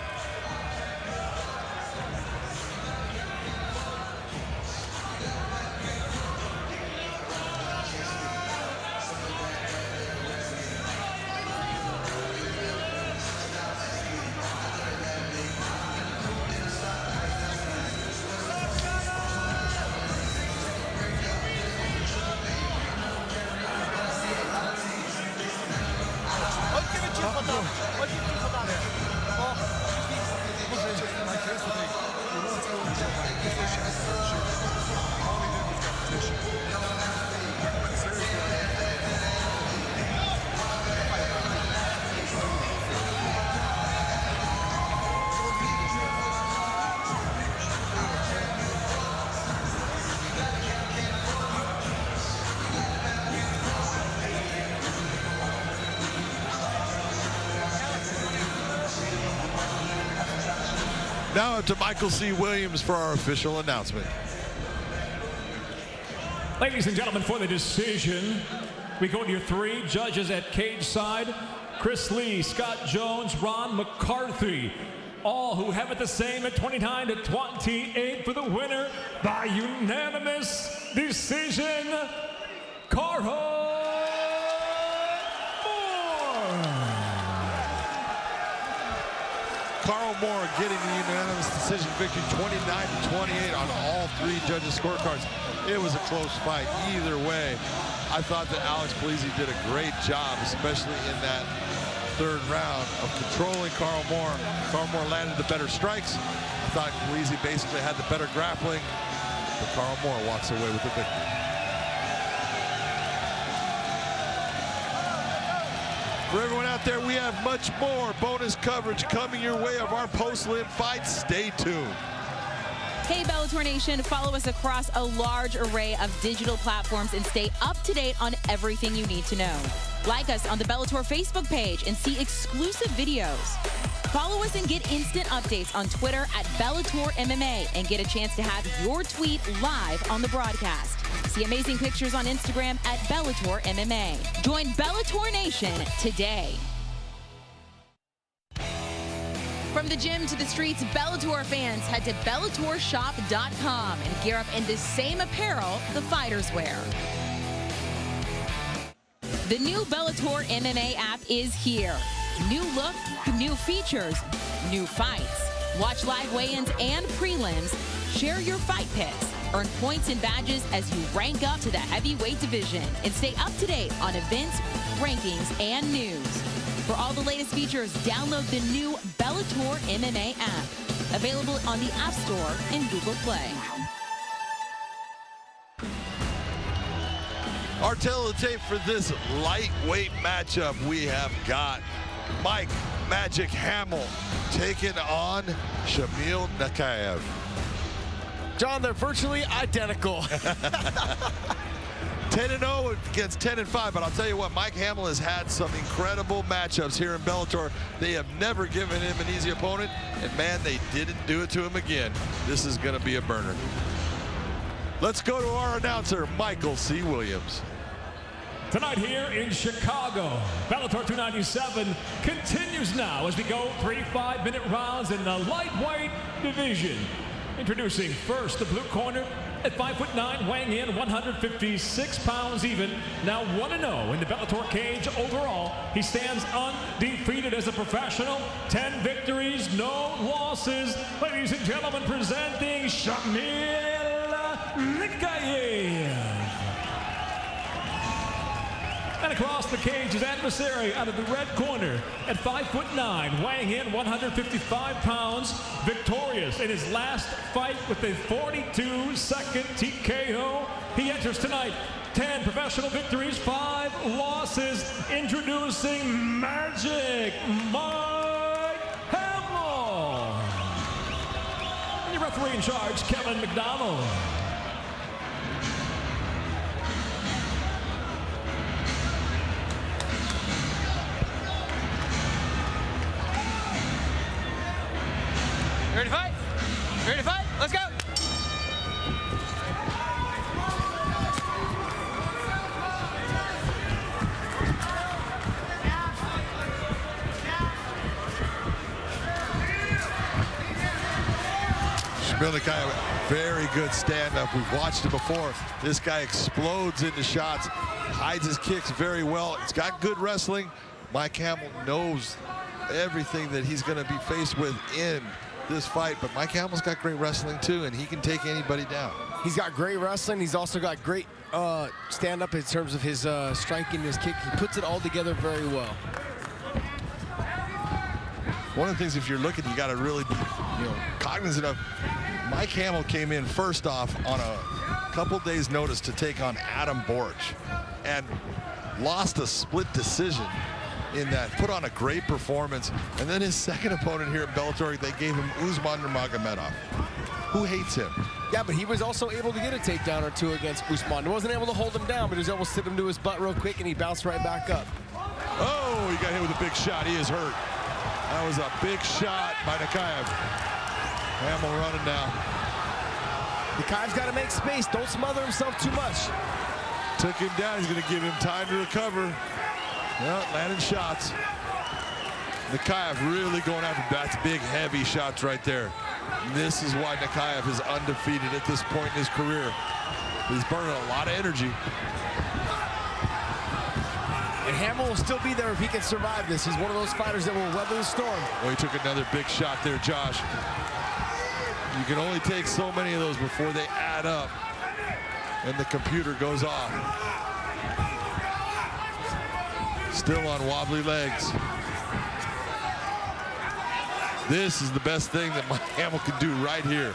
Now up to Michael C. Williams for our official announcement. Ladies and gentlemen, for the decision, we go to your three judges at cage side. Chris Lee, Scott Jones, Ron McCarthy. All who have it the same at 29-28 for the winner by unanimous decision, Carl. Carl Moore getting the unanimous decision victory, 29-28 on all three judges' scorecards. It was a close fight either way. I thought that Alex Polizzi did a great job, especially in that third round, of controlling Carl Moore. Carl Moore landed the better strikes. I thought Polizzi basically had the better grappling, but Carl Moore walks away with the victory. For everyone out there, we have much more bonus coverage coming your way of our post-limb fights. Stay tuned. Hey, Bellator Nation, follow us across a large array of digital platforms and stay up to date on everything you need to know. Like us on the Bellator Facebook page and see exclusive videos. Follow us and get instant updates on Twitter at Bellator MMA and get a chance to have your tweet live on the broadcast. See amazing pictures on Instagram at Bellator MMA. Join Bellator Nation today. From the gym to the streets, Bellator fans head to BellatorShop.com and gear up in the same apparel the fighters wear. The new Bellator MMA app is here. New look, new features, new fights. Watch live weigh-ins and prelims. Share your fight picks. Earn points and badges as you rank up to the heavyweight division. And stay up to date on events, rankings, and news. For all the latest features, download the new Bellator MMA app. Available on the App Store and Google Play. Our tail of the tape for this lightweight matchup, we have got Mike Magic Hamill taking on Hamill Nakayev. John, they're virtually identical. 10-0 against 10-5, but I'll tell you what, Mike Hamill has had some incredible matchups here in Bellator. They have never given him an easy opponent, and man, they didn't do it to him again. This is going to be a burner. Let's go to our announcer, Michael C. Williams. Tonight here in Chicago, Bellator 297 continues now as we go 3 5-minute rounds in the lightweight division. Introducing first the blue corner at 5'9", weighing in 156 pounds even. Now 1-0 in the Bellator cage overall. He stands undefeated as a professional. 10 victories, no losses. Ladies and gentlemen, presenting Hamill Nakayev. And across the cage, his adversary out of the red corner at 5'9", weighing in 155 pounds, victorious in his last fight with a 42-second TKO. He enters tonight 10 professional victories, 5 losses. Introducing Magic Mike Hamill. And your referee in charge, Kevin McDonald. Ready to fight? Ready to fight? Let's go! Hamill Nakayev, very good stand-up. We've watched it before. This guy explodes into shots, hides his kicks very well. He's got good wrestling. Mike Hamill knows everything that he's going to be faced with in this fight, but Mike Hamill's got great wrestling too, and he can take anybody down. He's got great wrestling. He's also got great stand-up in terms of his striking, his kick. He puts it all together very well. One of the things, if you're looking, you got to really be, cognizant of. Mike Hamill came in first off on a couple days' notice to take on Adam Borch, and lost a split decision in that, put on a great performance. And then his second opponent here at Bellator, they gave him Usman Nurmagomedov, who hates him. Yeah, but he was also able to get a takedown or two against Usman. He wasn't able to hold him down, but he was able to sit him to his butt real quick, and he bounced right back up. Oh, he got hit with a big shot. He is hurt. That was a big shot by Nakayev. Hamill running now. Nakayev's got to make space. Don't smother himself too much. Took him down. He's going to give him time to recover. Well, landing shots. Nakayev really going after. That's big, heavy shots right there. And this is why Nakayev is undefeated at this point in his career. He's burning a lot of energy. And Hamill will still be there if he can survive this. He's one of those fighters that will weather the storm. Oh, he took another big shot there, Josh. You can only take so many of those before they add up and the computer goes off. Still on wobbly legs. This is the best thing that Mike Hamill can do right here.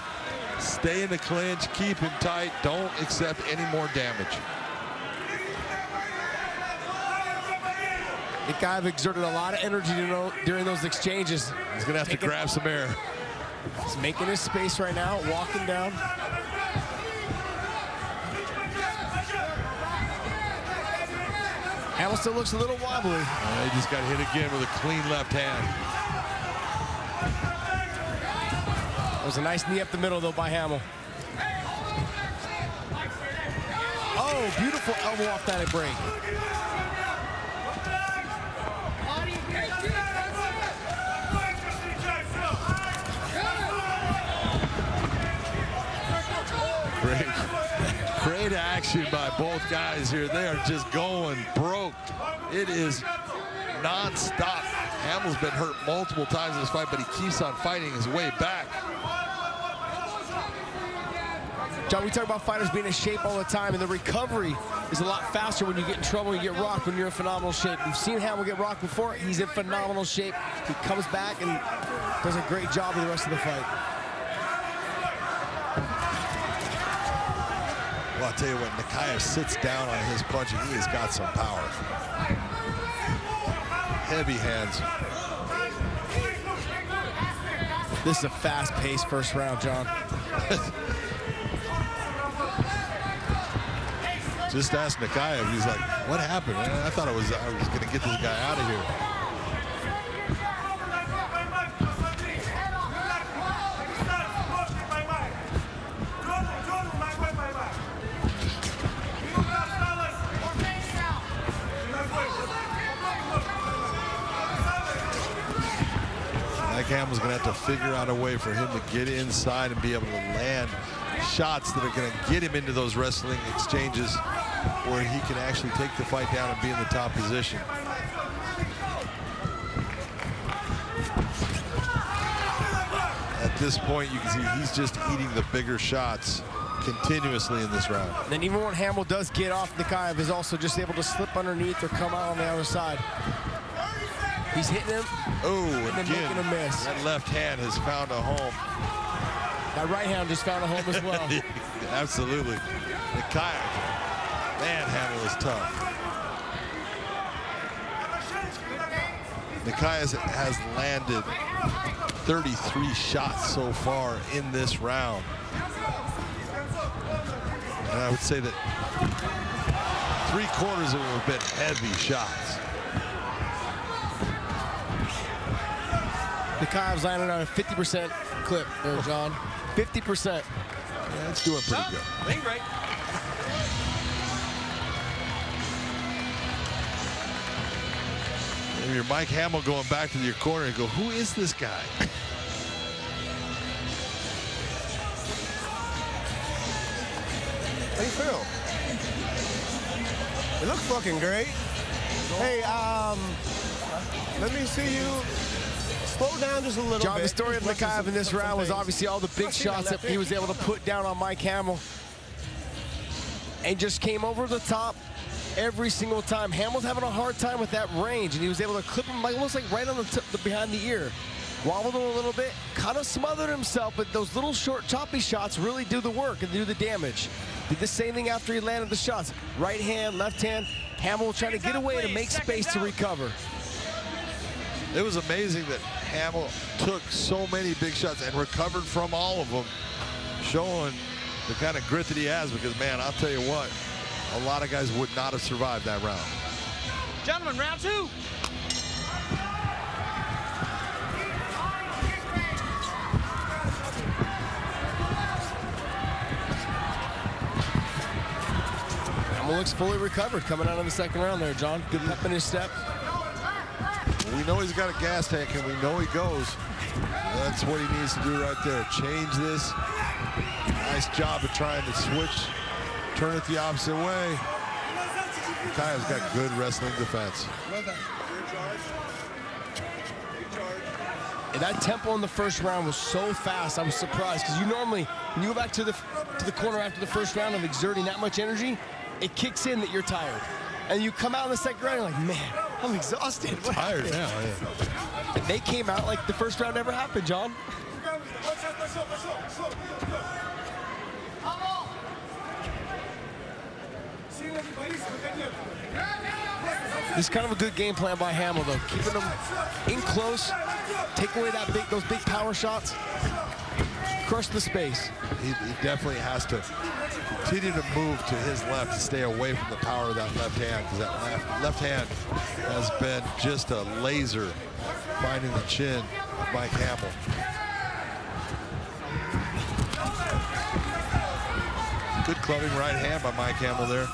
Stay in the clinch, keep him tight, don't accept any more damage. Nakayev exerted a lot of energy during those exchanges. He's gonna have to grab some air. He's making his space right now, walking down. Hamill still looks a little wobbly. He just got hit again with a clean left hand. That was a nice knee up the middle, though, by Hamill. Oh, beautiful elbow off that break. Great action by both guys here. They are just going broke. It is non-stop. Hamill's been hurt multiple times in this fight, but he keeps on fighting his way back. John, we talk about fighters being in shape all the time, and the recovery is a lot faster when you get in trouble and you get rocked when you're in phenomenal shape. We've seen Hamill get rocked before. He's in phenomenal shape. He comes back and does a great job of the rest of the fight. Well, I'll tell you what, Nakayev sits down on his punch and he has got some power. Heavy hands. This is a fast-paced first round, John. Just ask Nakayev. He's like, what happened? I thought I was going to get this guy out of here. Hamill's going to have to figure out a way for him to get inside and be able to land shots that are going to get him into those wrestling exchanges where he can actually take the fight down and be in the top position. At this point, you can see he's just eating the bigger shots continuously in this round. And then even when Hamill does get off, Nakayev is also just able to slip underneath or come out on the other side. He's hitting him. Oh, and then again, making a miss. That left hand has found a home. That right hand just found a home as well. Absolutely. Nakayev, man, Hamill is tough. Nakayev has landed 33 shots so far in this round. And I would say that 3/4 of them have been heavy shots. Nakayev's landing on a 50% clip there, John. 50%. Yeah, it's doing pretty good. Lean right. Maybe you're Mike Hamill going back to your corner and go, who is this guy? How you feel? It looks fucking great. Hey, let me see you. Slow down just a little bit. John, the story of Nakayev in this round was obviously all the big shots that he was able to put down on Mike Hamill. And just came over the top every single time. Hamill's having a hard time with that range, and he was able to clip him almost like right on the tip, behind the ear. Wobbled him a little bit, kind of smothered himself, but those little short choppy shots really do the work and do the damage. Did the same thing after he landed the shots. Right hand, left hand. Hamill trying to get away to make space to recover. It was amazing that Hamill took so many big shots and recovered from all of them, showing the kind of grit that he has, because, man, I'll tell you what, a lot of guys would not have survived that round. Gentlemen, round two. Hamill looks fully recovered coming out of the second round there, John. Good pep in his step. We know he's got a gas tank, and we know he goes. That's what he needs to do right there. Change this. Nice job of trying to switch, turn it the opposite way. Nakayev's got good wrestling defense. And that tempo in the first round was so fast, I was surprised, because you normally, when you go back to the corner after the first round of exerting that much energy, it kicks in that you're tired. And you come out in the second round, you're like, man, I'm exhausted. I'm tired now. Yeah. And they came out like the first round never happened, John. This is kind of a good game plan by Hamill, though. Keeping them in close, take away those big power shots, crush the space. He definitely has to continue to move to his left to stay away from the power of that left hand, because that left hand has been just a laser finding the chin of Mike Hamill. Good clubbing right hand by Mike Hamill there.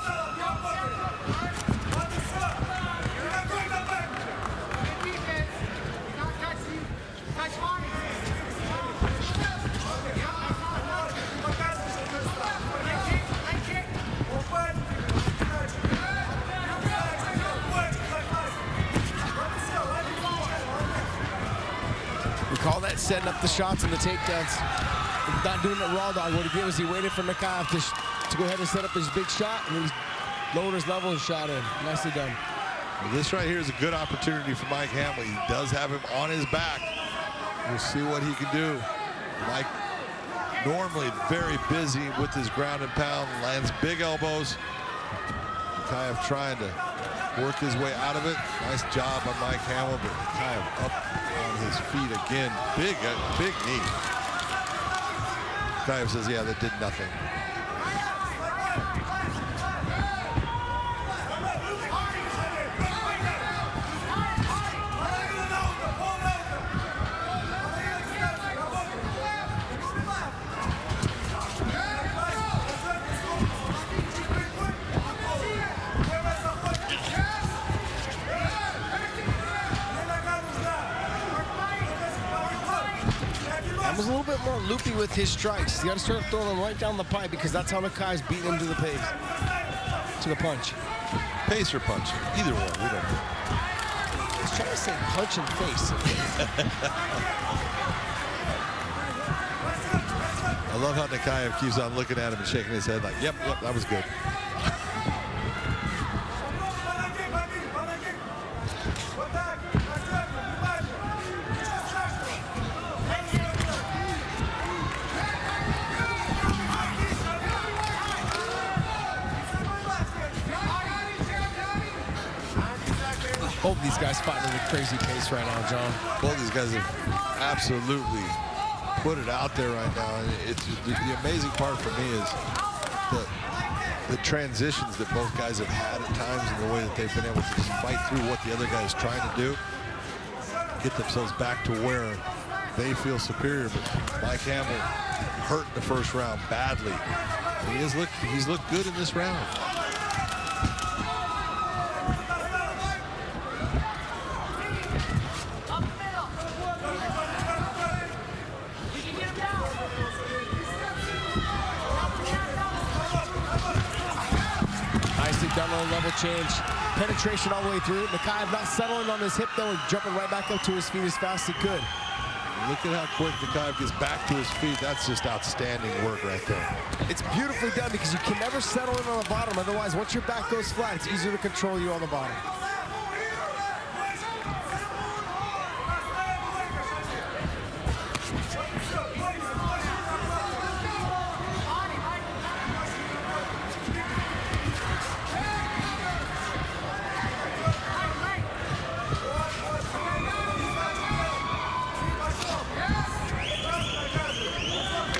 Call that setting up the shots and the takedowns. Not doing it raw dog. What he did was he waited for Nakayev to go ahead and set up his big shot, and then he lowered his level and shot in. Nicely done. Well, this right here is a good opportunity for Mike Hamill. He does have him on his back. We'll see what he can do. Mike, normally very busy with his ground and pound, lands big elbows. Nakayev trying to work his way out of it. Nice job by Mike Hamill, but Nakayev up on his feet again. Big knee. Nakayev says, yeah, that did nothing. Was a little bit more loopy with his strikes. He's got to start throwing them right down the pipe, because that's how Nakayev's beating him to the pace, to the punch. Pace or punch? Either one. We don't know. I was trying to say punch and face. I love how Nakayev keeps on looking at him and shaking his head like, yep, that was good. Both these guys fighting at a crazy pace right now, John. Both these guys have absolutely put it out there right now. And it's the amazing part for me is the transitions that both guys have had at times, and the way that they've been able to just fight through what the other guy is trying to do, get themselves back to where they feel superior. But Mike Hamill hurt in the first round badly. And he's looked good in this round. Down on a level change. Penetration all the way through. Nakayev not settling on his hip though, and jumping right back up to his feet as fast as he could. Look at how quick Nakayev gets back to his feet. That's just outstanding work right there. It's beautifully done, because you can never settle in on the bottom. Otherwise, once your back goes flat, it's easier to control you on the bottom.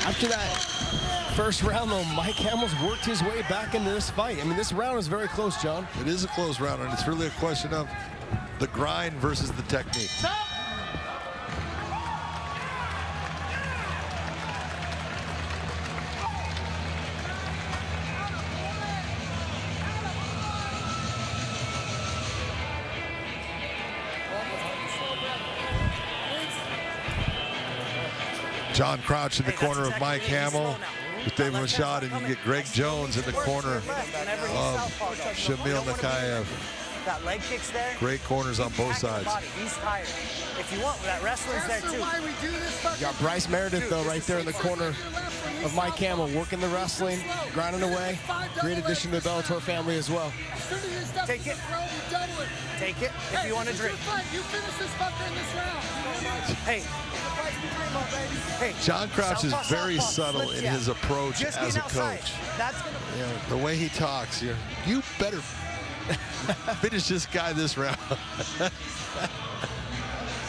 After that first round, though, Mike Hamill's worked his way back into this fight. I mean, this round is very close, John. It is a close round, and it's really a question of the grind versus the technique. John Crouch in the corner of Mike Hamill with David Machad, and you get Greg Jones in the corner of Hamill Nakayev. Got leg kicks there. Great corners on both sides. He's tired. If you want, that wrestling's there too. You got Bryce Meredith, though, right there in the corner of Mike Hamill, working the wrestling, grinding away. Great addition to the Bellator family as well. Take it. Take it if you want to drink. You finish this fucker in this round. Hey. Hey, John Crouch is very subtle in his approach as a coach. That's gonna... The way he talks, you better finish this guy this round.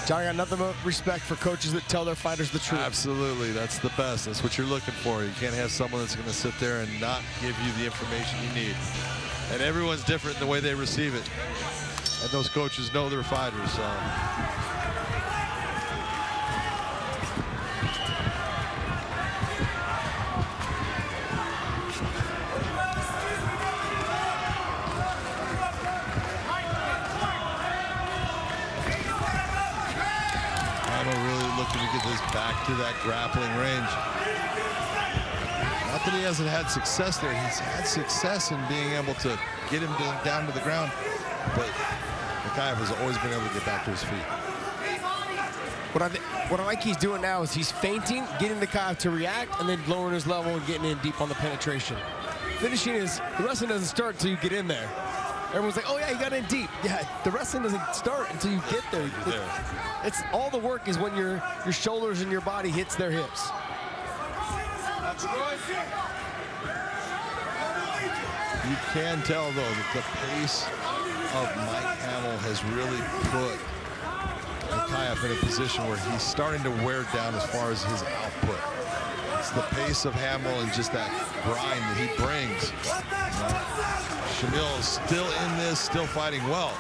John, I got nothing but respect for coaches that tell their fighters the truth. Absolutely, that's the best. That's what you're looking for. You can't have someone that's going to sit there and not give you the information you need. And everyone's different in the way they receive it. And those coaches know their fighters. So. Looking to get this back to that grappling range. Not that he hasn't had success there. He's had success in being able to get him down to the ground, but Nakayev has always been able to get back to his feet. What I like he's doing now is he's feinting, getting Nakayev to react, and then lowering his level and getting in deep on the penetration. Finishing is, the wrestling doesn't start until you get in there. Everyone's like, oh yeah, you got in deep. Yeah, the wrestling doesn't start until you get there. It's all the work is when your shoulders and your body hits their hips. You can tell though that the pace of Mike Hamill has really put Nakayev in a position where he's starting to wear down as far as his output. It's the pace of Hamill and just that grind that he brings. Hamill is still in this, still fighting well,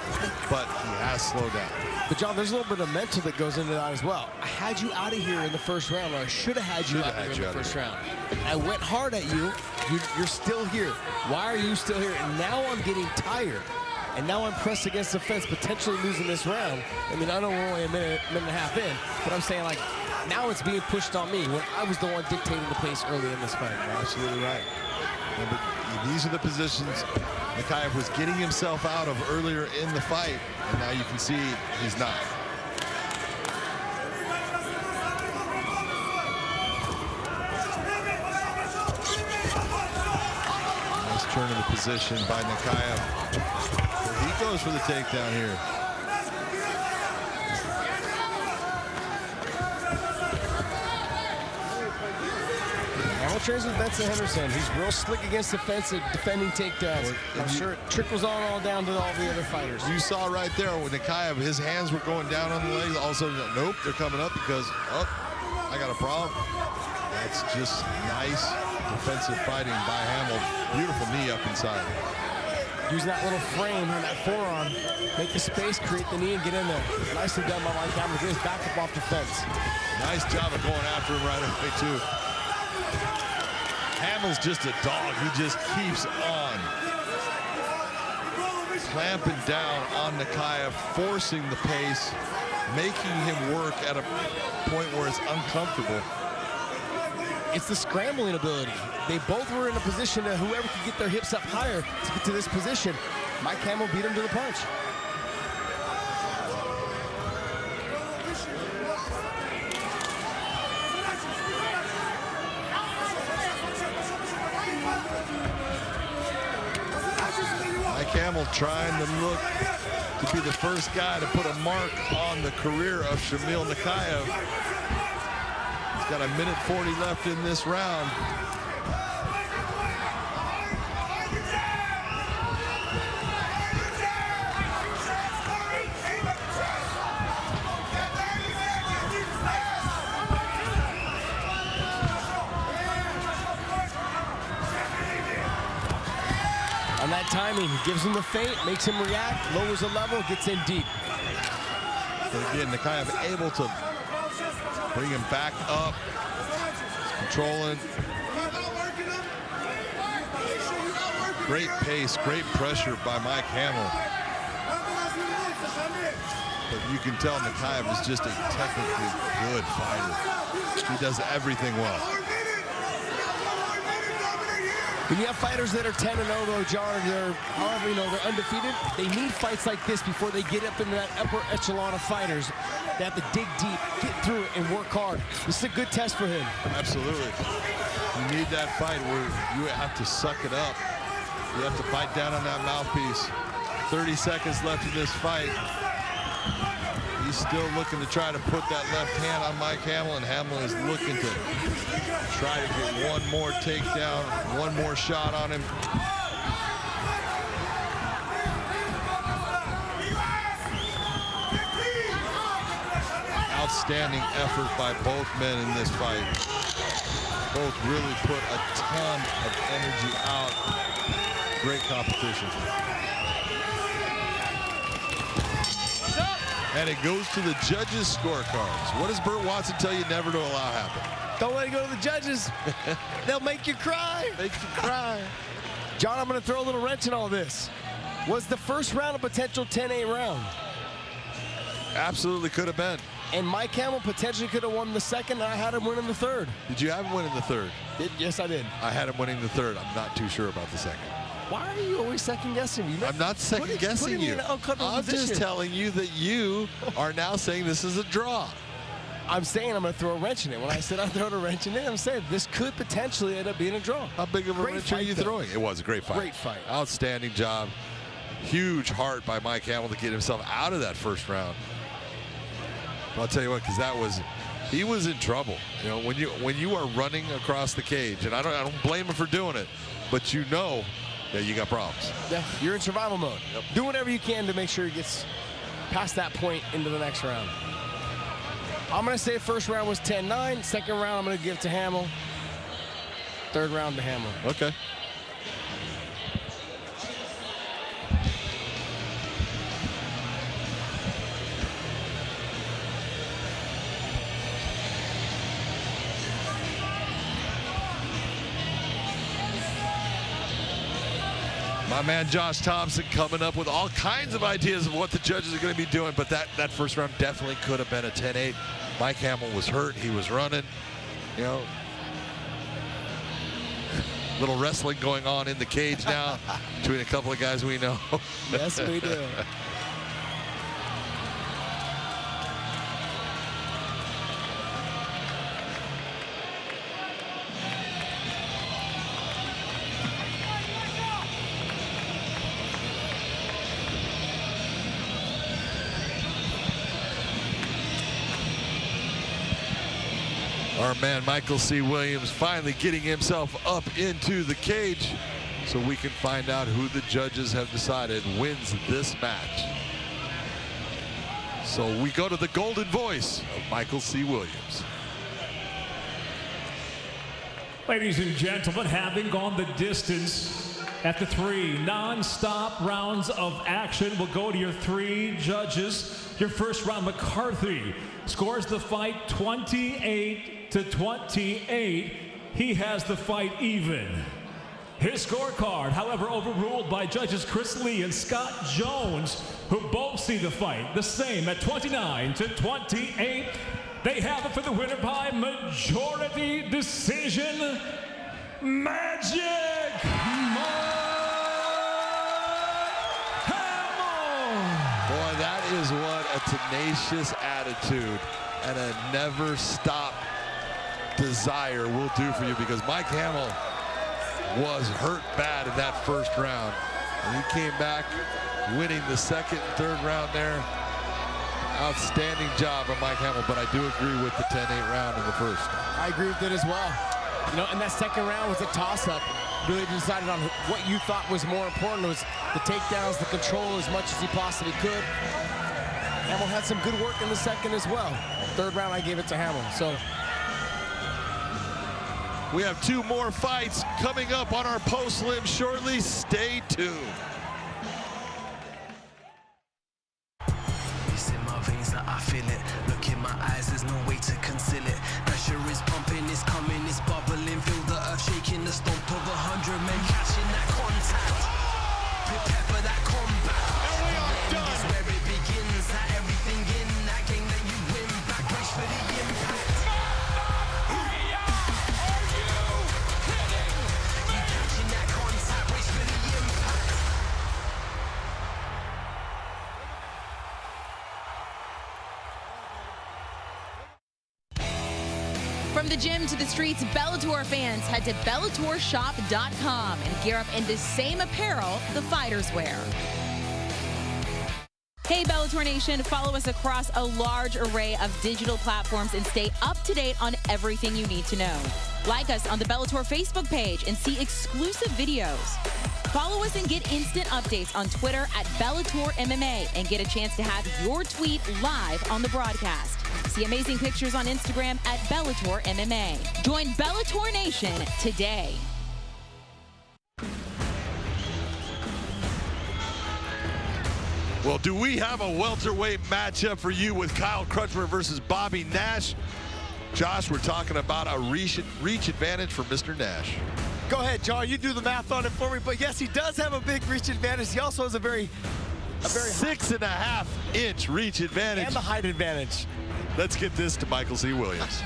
but he has slowed down. But John, there's a little bit of mental that goes into that as well. I had you out of here in the first round, or I should have had you out of here in the first round. I went hard at you. You're still here. Why are you still here? And now I'm getting tired. And now I'm pressed against the fence, potentially losing this round. I mean, I know we're only a minute and a half in, but I'm saying, like, now it's being pushed on me when I was the one dictating the pace early in this fight. You're absolutely right. Yeah, but these are the positions Nakayev was getting himself out of earlier in the fight, and now you can see he's not. Nice turn of the position by Nakayev. He goes for the takedown here. Trains with Benson Henderson. He's real slick against the fence at defending takedowns. I'm sure it trickles on all down to all the other fighters. You saw right there with Nakayev, his hands were going down on the legs. All of a sudden, nope, they're coming up because, oh, I got a problem. That's just nice defensive fighting by Hamill. Beautiful knee up inside. Using that little frame on that forearm, make the space, create the knee, and get in there. Nicely done by Mike Hamill. Get his back up off the fence. Nice job of going after him right away, too. Hamill's just a dog. He just keeps on clamping down on Nakayev, forcing the pace, making him work at a point where it's uncomfortable. It's the scrambling ability. They both were in a position that whoever could get their hips up higher to get to this position. Mike Hamill beat him to the punch. Hamill trying to look to be the first guy to put a mark on the career of Shamil Nakayev. He's got a minute 40 left in this round. On that timing, gives him the feint, makes him react, lowers the level, gets in deep. But again, Nakayev able to bring him back up, controlling. Great pace, great pressure by Mike Hamill. But you can tell Nakayev is just a technically good fighter. He does everything well. When you have fighters that are 10-0 though, John, they're, however, they're undefeated, they need fights like this before they get up into that upper echelon of fighters. They have to dig deep, get through it, and work hard. This is a good test for him. Absolutely. You need that fight where you have to suck it up. You have to bite down on that mouthpiece. 30 seconds left in this fight. He's still looking to try to put that left hand on Mike Hamill, and Hamill is looking to try to get one more takedown, one more shot on him. Outstanding effort by both men in this fight. Both really put a ton of energy out. Great competition. And it goes to the judges' scorecards. What does Burt Watson tell you never to allow happen? Don't let it go to the judges. They'll make you cry. Make you cry. John, I'm going to throw a little wrench in all this. Was the first round a potential 10-8 round? Absolutely could have been. And Mike Hamill potentially could have won the second, and I had him winning the third. Did you have him winning the third? Yes, I did. I had him winning the third. I'm not too sure about the second. Why are you always second-guessing me? I'm not second-guessing you. I'm just telling you that you are now saying this is a draw. I'm saying I'm going to throw a wrench in it. When I said I'd throw a wrench in it, I'm saying this could potentially end up being a draw. How big of a wrench are you throwing? It was a great fight. Great fight. Outstanding job. Huge heart by Mike Hamill to get himself out of that first round. But I'll tell you what, because he was in trouble. You know, when you are running across the cage, and I don't blame him for doing it, but you know that you got problems. Yeah, you're in survival mode. Yep. Do whatever you can to make sure he gets past that point into the next round. I'm going to say first round was 10-9. Second round, I'm going to give to Hamill. Third round to Hamill. Okay. My man Josh Thompson coming up with all kinds of ideas of what the judges are going to be doing, but that first round definitely could have been a 10-8. Mike Hamill was hurt. He was running. You know, little wrestling going on in the cage now between a couple of guys we know. Yes, we do. Our man Michael C. Williams finally getting himself up into the cage so we can find out who the judges have decided wins this match. So we go to the golden voice of Michael C. Williams. Ladies and gentlemen, having gone the distance at the 3 non-stop rounds of action, we'll go to your 3 judges. Your first round, McCarthy scores the fight 28-28. He has the fight even. His scorecard, however, overruled by judges Chris Lee and Scott Jones, who both see the fight the same at 29-28. They have it for the winner by majority decision, Magic That is what a tenacious attitude and a never stop desire will do for you, because Mike Hamill was hurt bad in that first round, and he came back winning the second and third round there. Outstanding job by Mike Hamill, but I do agree with the 10-8 round in the first. I agree with it as well. You know, and that second round was a toss-up. Really decided on what you thought was more important. It was the takedowns, the control as much as he possibly could. Hamill had some good work in the second as well. Third round, I gave it to Hamill. So we have 2 more fights coming up on our Postlims shortly. Stay tuned. It's in my veins that I feel it. Look in my eyes, there's no way to conceal it. Pressure is pumping, it's coming, it's bubbling. Feel the earth shaking, the stomp of 100 men catching that contact. Prepare for that combat. And we are done. It's where it begins. That everything in that game that you win back. Brace for the impact. Are you kidding? You catching that contact. Brace for the impact. From the gym to the streets, Bellator fans head to BellatorShop.com and gear up in the same apparel the fighters wear. Hey Bellator Nation, follow us across a large array of digital platforms and stay up to date on everything you need to know. Like us on the Bellator Facebook page and see exclusive videos. Follow us and get instant updates on Twitter at Bellator MMA and get a chance to have your tweet live on the broadcast. See amazing pictures on Instagram at Bellator MMA. Join Bellator Nation today. Well, do we have a welterweight matchup for you with Kyle Crutcher versus Bobby Nash? Josh, we're talking about a reach advantage for Mr. Nash. Go ahead, John. You do the math on it for me. But yes, he does have a big reach advantage. He also has a very 6.5-inch reach advantage. And the height advantage. Let's get this to Michael C. Williams.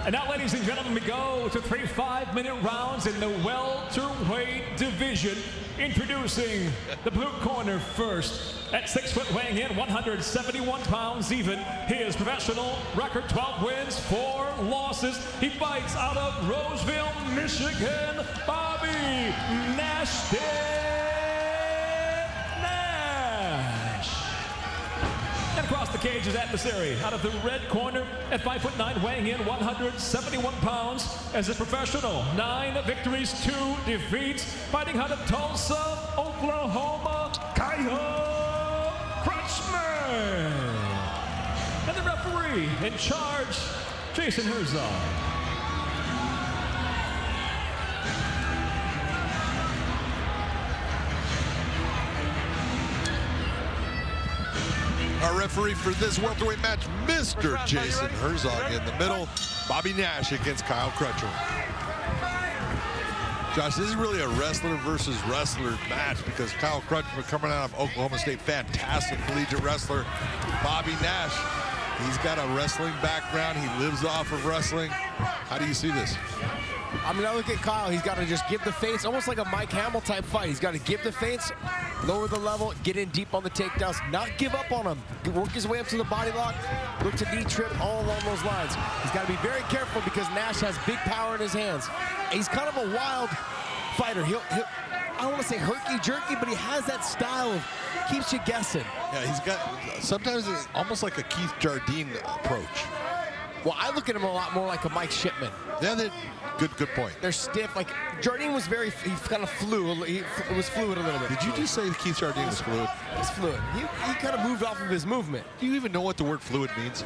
And now, ladies and gentlemen, we go to 3 5-minute rounds in the welterweight division. Introducing the blue corner first. At 6 foot, weighing in 171 pounds even. His professional record 12 wins, 4 losses. He fights out of Roseville, Michigan, Bobby Nash. And across the cage, his adversary out of the red corner at 5'9", weighing in 171 pounds as a professional. 9 victories, 2 defeats. Fighting out of Tulsa, Oklahoma, Nakayev Rd. And the referee in charge, Jason Herzog. Our referee for this welterweight match, Mr. Jason Herzog in the middle. Bobby Nash against Kyle Crutcher. Josh, this is really a wrestler versus wrestler match because Kyle Crutcher coming out of Oklahoma State, fantastic collegiate wrestler. Bobby Nash, he's got a wrestling background. He lives off of wrestling. How do you see this? I mean, I look at Kyle. He's got to just give the feints, almost like a Mike Hamill type fight. He's got to give the feints, lower the level, get in deep on the takedowns, not give up on him. Work his way up to the body lock, look to knee trip, all along those lines. He's got to be very careful because Nash has big power in his hands. He's kind of a wild fighter. He'll I don't want to say herky-jerky, but he has that style of keeps you guessing. Yeah, he's got sometimes it's almost like a Keith Jardine approach. Well, I look at him a lot more like a Mike Shipman. Yeah, good point. They're stiff. Like Jardine was he kind of flew. He was fluid a little bit. Did you just say Keith Jardine was fluid? He's fluid. He kind of moved off of his movement. Do you even know what the word fluid means?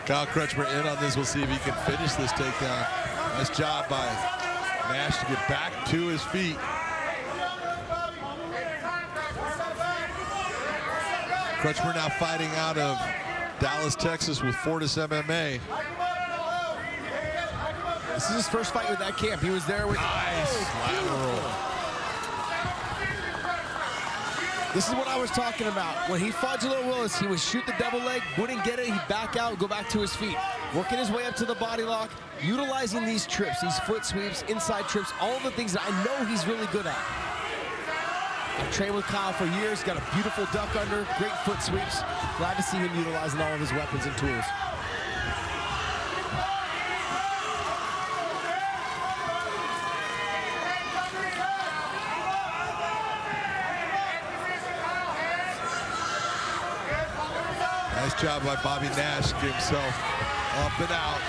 Kyle Crutcher in on this. We'll see if he can finish this takedown. Nice job by Nash to get back to his feet. Crutcher now fighting out of Dallas, Texas with Fortis MMA. This is his first fight with that camp. He was there with... Nice lateral. This is what I was talking about. When he fought Jalil Willis, he would shoot the double leg, wouldn't get it, he'd back out, go back to his feet. Working his way up to the body lock, utilizing these trips, these foot sweeps, inside trips, all the things that I know he's really good at. I've trained with Kyle for years, got a beautiful duck under, great foot sweeps. Glad to see him utilizing all of his weapons and tools. Nice job by Bobby Nash to get himself up and out.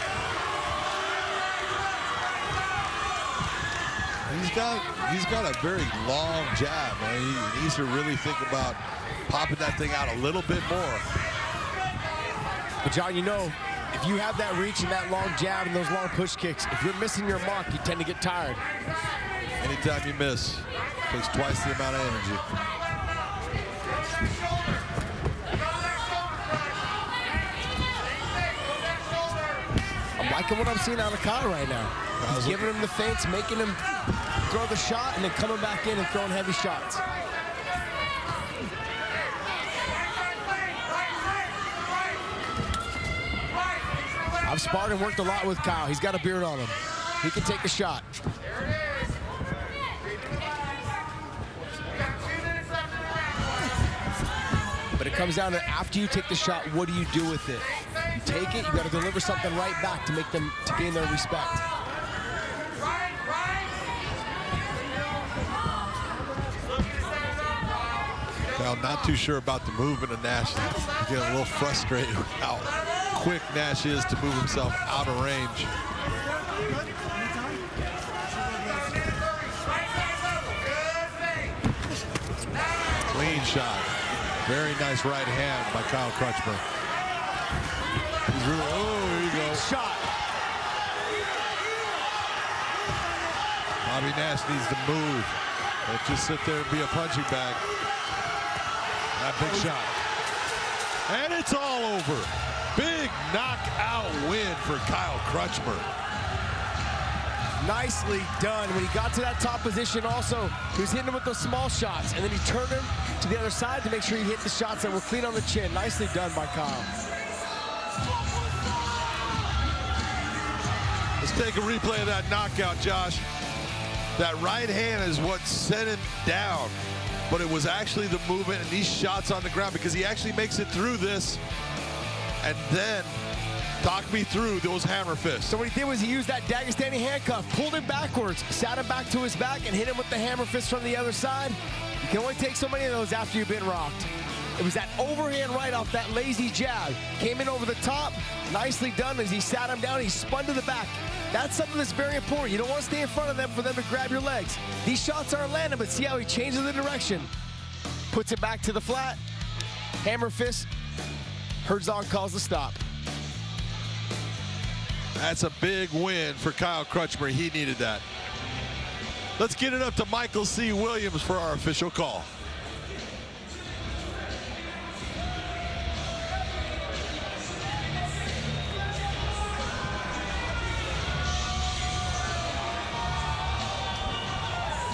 He's got a very long jab, man. He needs to really think about popping that thing out a little bit more. But John, you know, if you have that reach and that long jab and those long push kicks, if you're missing your mark, you tend to get tired. Anytime you miss, it takes twice the amount of energy. I'm liking what I'm seeing out of Kyle right now. He's giving him the feints, making him throw the shot, and then coming back in and throwing heavy shots. I've sparred and worked a lot with Kyle. He's got a beard on him. He can take a shot. But it comes down to after you take the shot, what do you do with it? You take it, you got to deliver something right back to make them, to gain their respect. Well, not too sure about the movement of Nash. He's getting a little frustrated with how quick Nash is to move himself out of range. Clean shot. Very nice right hand by Kyle Crutcher. He's really, oh, there you go. Shot. Bobby Nash needs to move. Don't just sit there and be a punching bag. That big shot. And it's all over. Big knockout win for Kyle Crutcher. Nicely done. When he got to that top position also, he was hitting him with those small shots, and then he turned him to the other side to make sure he hit the shots that were clean on the chin. Nicely done by Kyle. Let's take a replay of that knockout, Josh. That right hand is what sent him down, but it was actually the movement and these shots on the ground, because he actually makes it through this, and then talk me through those hammer fists. So what he did was he used that Dagestani handcuff, pulled him backwards, sat him back to his back, and hit him with the hammer fist from the other side. You can only take so many of those after you've been rocked. It was that overhand right off that lazy jab. Came in over the top, nicely done as he sat him down, he spun to the back. That's something that's very important. You don't want to stay in front of them for them to grab your legs. These shots aren't landing, but see how he changes the direction. Puts it back to the flat, hammer fist, Herzog calls the stop. That's a big win for Kyle Crutcher. He needed that. Let's get it up to Michael C. Williams for our official call.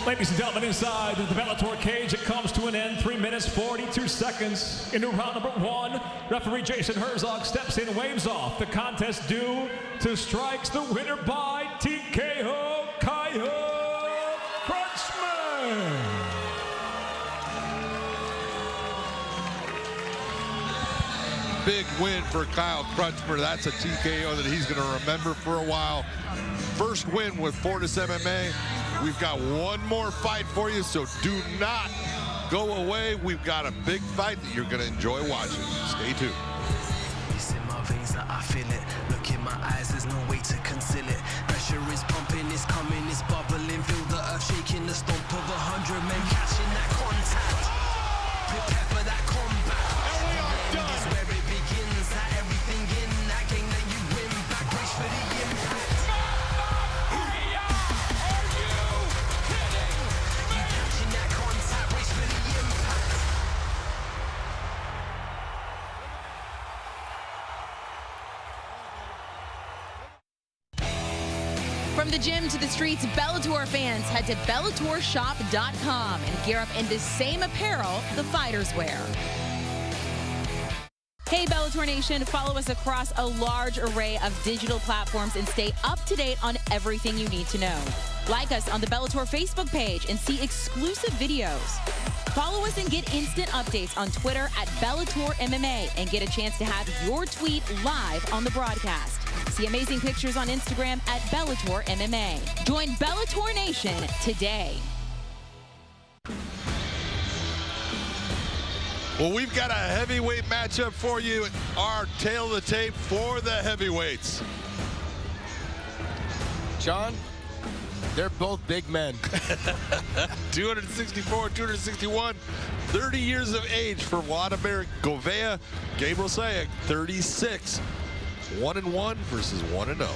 Ladies and gentlemen, inside the Bellator cage, it comes to an end. 3 minutes, 42 seconds into round number 1. Referee Jason Herzog steps in, waves off the contest due to strikes. The winner by TKO, Kyle Crutcher. Big win for Kyle Crutcher. That's a TKO that he's going to remember for a while. First win with Fortis MMA. We've got one more fight for you, so do not go away. We've got a big fight that you're going to enjoy watching. Stay tuned. It's in my veins that I feel it. Look in my eyes, there's no way to conceal it. Pressure is pumping, it's coming, it's bubbling. Feel the earth shaking, the stomp of 100 men catching that contact. Prepare for that combat. And we are done. It's where it begins. That everything in that game that you win back. Brace for the impact. From the gym to the streets, Bellator fans head to BellatorShop.com and gear up in the same apparel the fighters wear. Hey Bellator Nation, follow us across a large array of digital platforms and stay up to date on everything you need to know. Like us on the Bellator Facebook page and see exclusive videos. Follow us and get instant updates on Twitter at Bellator MMA and get a chance to have your tweet live on the broadcast. See amazing pictures on Instagram at Bellator MMA. Join Bellator Nation today. Well, we've got a heavyweight matchup for you. Our tail of the tape for the heavyweights. John, they're both big men. 264, 261, 30 years of age for Vladimir Govea. Gabriel Sayak, 36, 1-1 versus 1-0.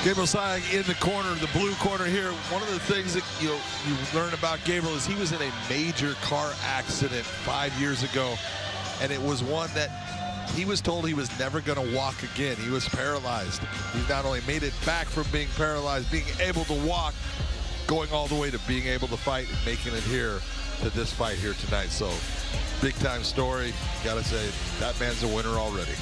Gabriel Sayak in the corner, the blue corner here. One of the things that you learn about Gabriel is he was in a major car accident 5 years ago, and it was one that he was told he was never going to walk again. He was paralyzed. He not only made it back from being paralyzed, being able to walk, going all the way to being able to fight and making it here to this fight here tonight. So, big time story. Gotta say, that man's a winner already.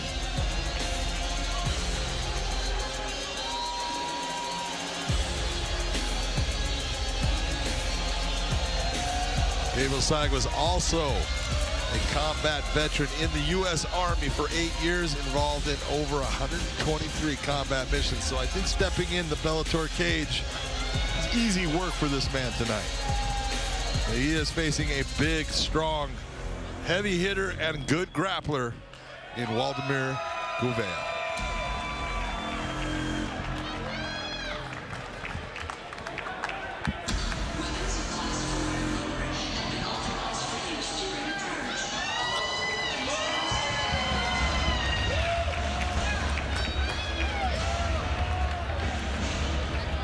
Gabriel Sayak was also a combat veteran in the U.S. Army for 8 years, involved in over 123 combat missions. So I think stepping in the Bellator cage is easy work for this man tonight. He is facing a big, strong, heavy hitter and good grappler in Waldemir Govea.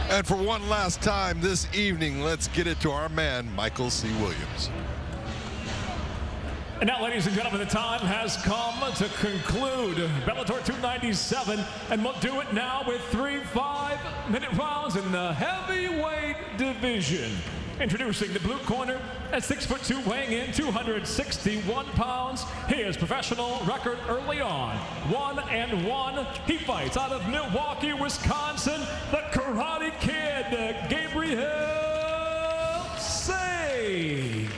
And for one last time this evening, let's get it to our man, Michael C. Williams. And now, ladies and gentlemen, the time has come to conclude Bellator 297, and we'll do it now with 3 5-minute rounds in the heavyweight division. Introducing the blue corner at 6'2", weighing in 261 pounds. His professional record early on, 1-1. He fights out of Milwaukee, Wisconsin, the Karate Kid, Gabriel Sayak.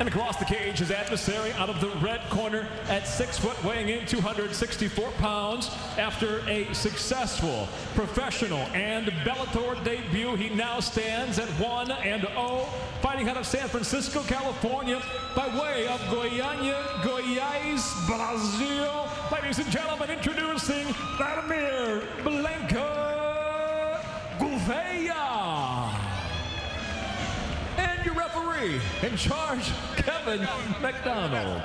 And across the cage, his adversary out of the red corner at 6 foot, weighing in 264 pounds. After a successful professional and Bellator debut, he now stands at 1-0, fighting out of San Francisco, California, by way of Goiás, Brazil. Ladies and gentlemen, introducing Vladimir Govea. And your referee in charge, Kevin McDonald.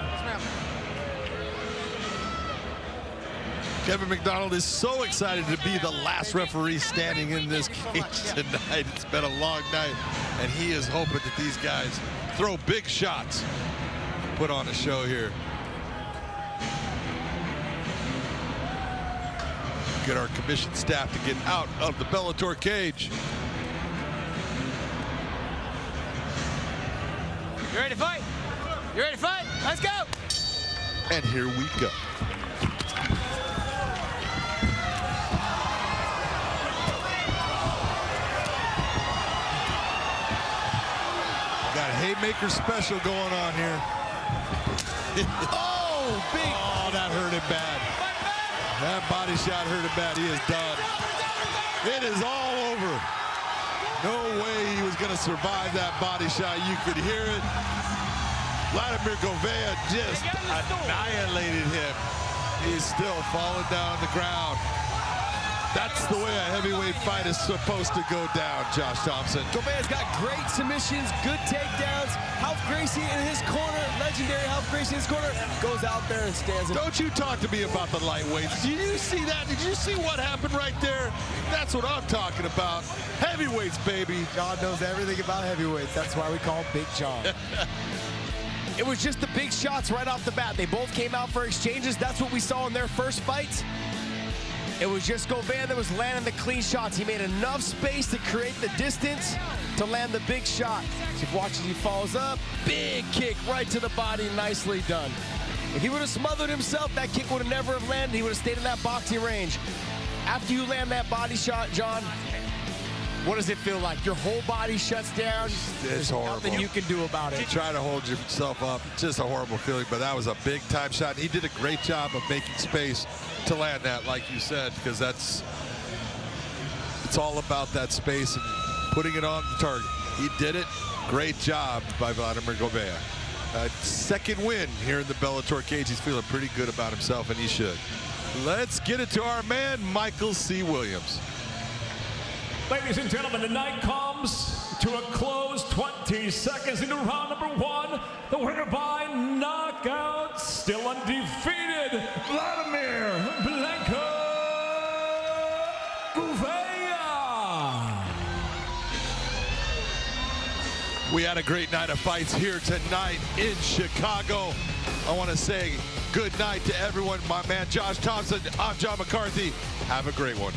Kevin McDonald is so excited to be the last referee standing in this cage tonight. It's been a long night, and he is hoping that these guys throw big shots, put on a show here. Get our commission staff to get out of the Bellator cage. You ready to fight? You ready to fight? Let's go! And here we go. Got a haymaker special going on here. Oh, big. Oh, that hurt him bad. That body shot hurt him bad. He is done. It is all over. No way he was going to survive that body shot. You could hear it. Vladimir Govea just annihilated him. He's still falling down the ground. That's the way a heavyweight fight is supposed to go down, Josh Thompson. Govea's got great submissions, good takedowns. Ralph Gracie in his corner, legendary Ralph Gracie in his corner, goes out there and stands in. Don't you talk to me about the lightweights. Did you see that? Did you see what happened right there? That's what I'm talking about. Heavyweights, baby. John knows everything about heavyweights. That's why we call him Big John. It was just the big shots right off the bat. They both came out for exchanges. That's what we saw in their first fights. It was just Govea that was landing the clean shots. He made enough space to create the distance to land the big shot. So watch as he falls up, big kick right to the body, nicely done. If he would have smothered himself, that kick would have never have landed. He would have stayed in that boxing range. After you land that body shot, John, what does it feel like? Your whole body shuts down. It's horrible. Nothing you can do about it. You try to hold yourself up. It's just a horrible feeling, but that was a big time shot. He did a great job of making space to land that, like you said, because it's all about that space and putting it on the target. He did it. Great job by Vladimir Govea. Second win here in the Bellator cage. He's feeling pretty good about himself, and he should. Let's get it to our man, Michael C. Williams. Ladies and gentlemen, the night comes to a close. 20 seconds into round number 1. The winner by knockout, still undefeated, Vladimir Govea. We had a great night of fights here tonight in Chicago. I want to say good night to everyone. My man Josh Thompson, I'm John McCarthy. Have a great one.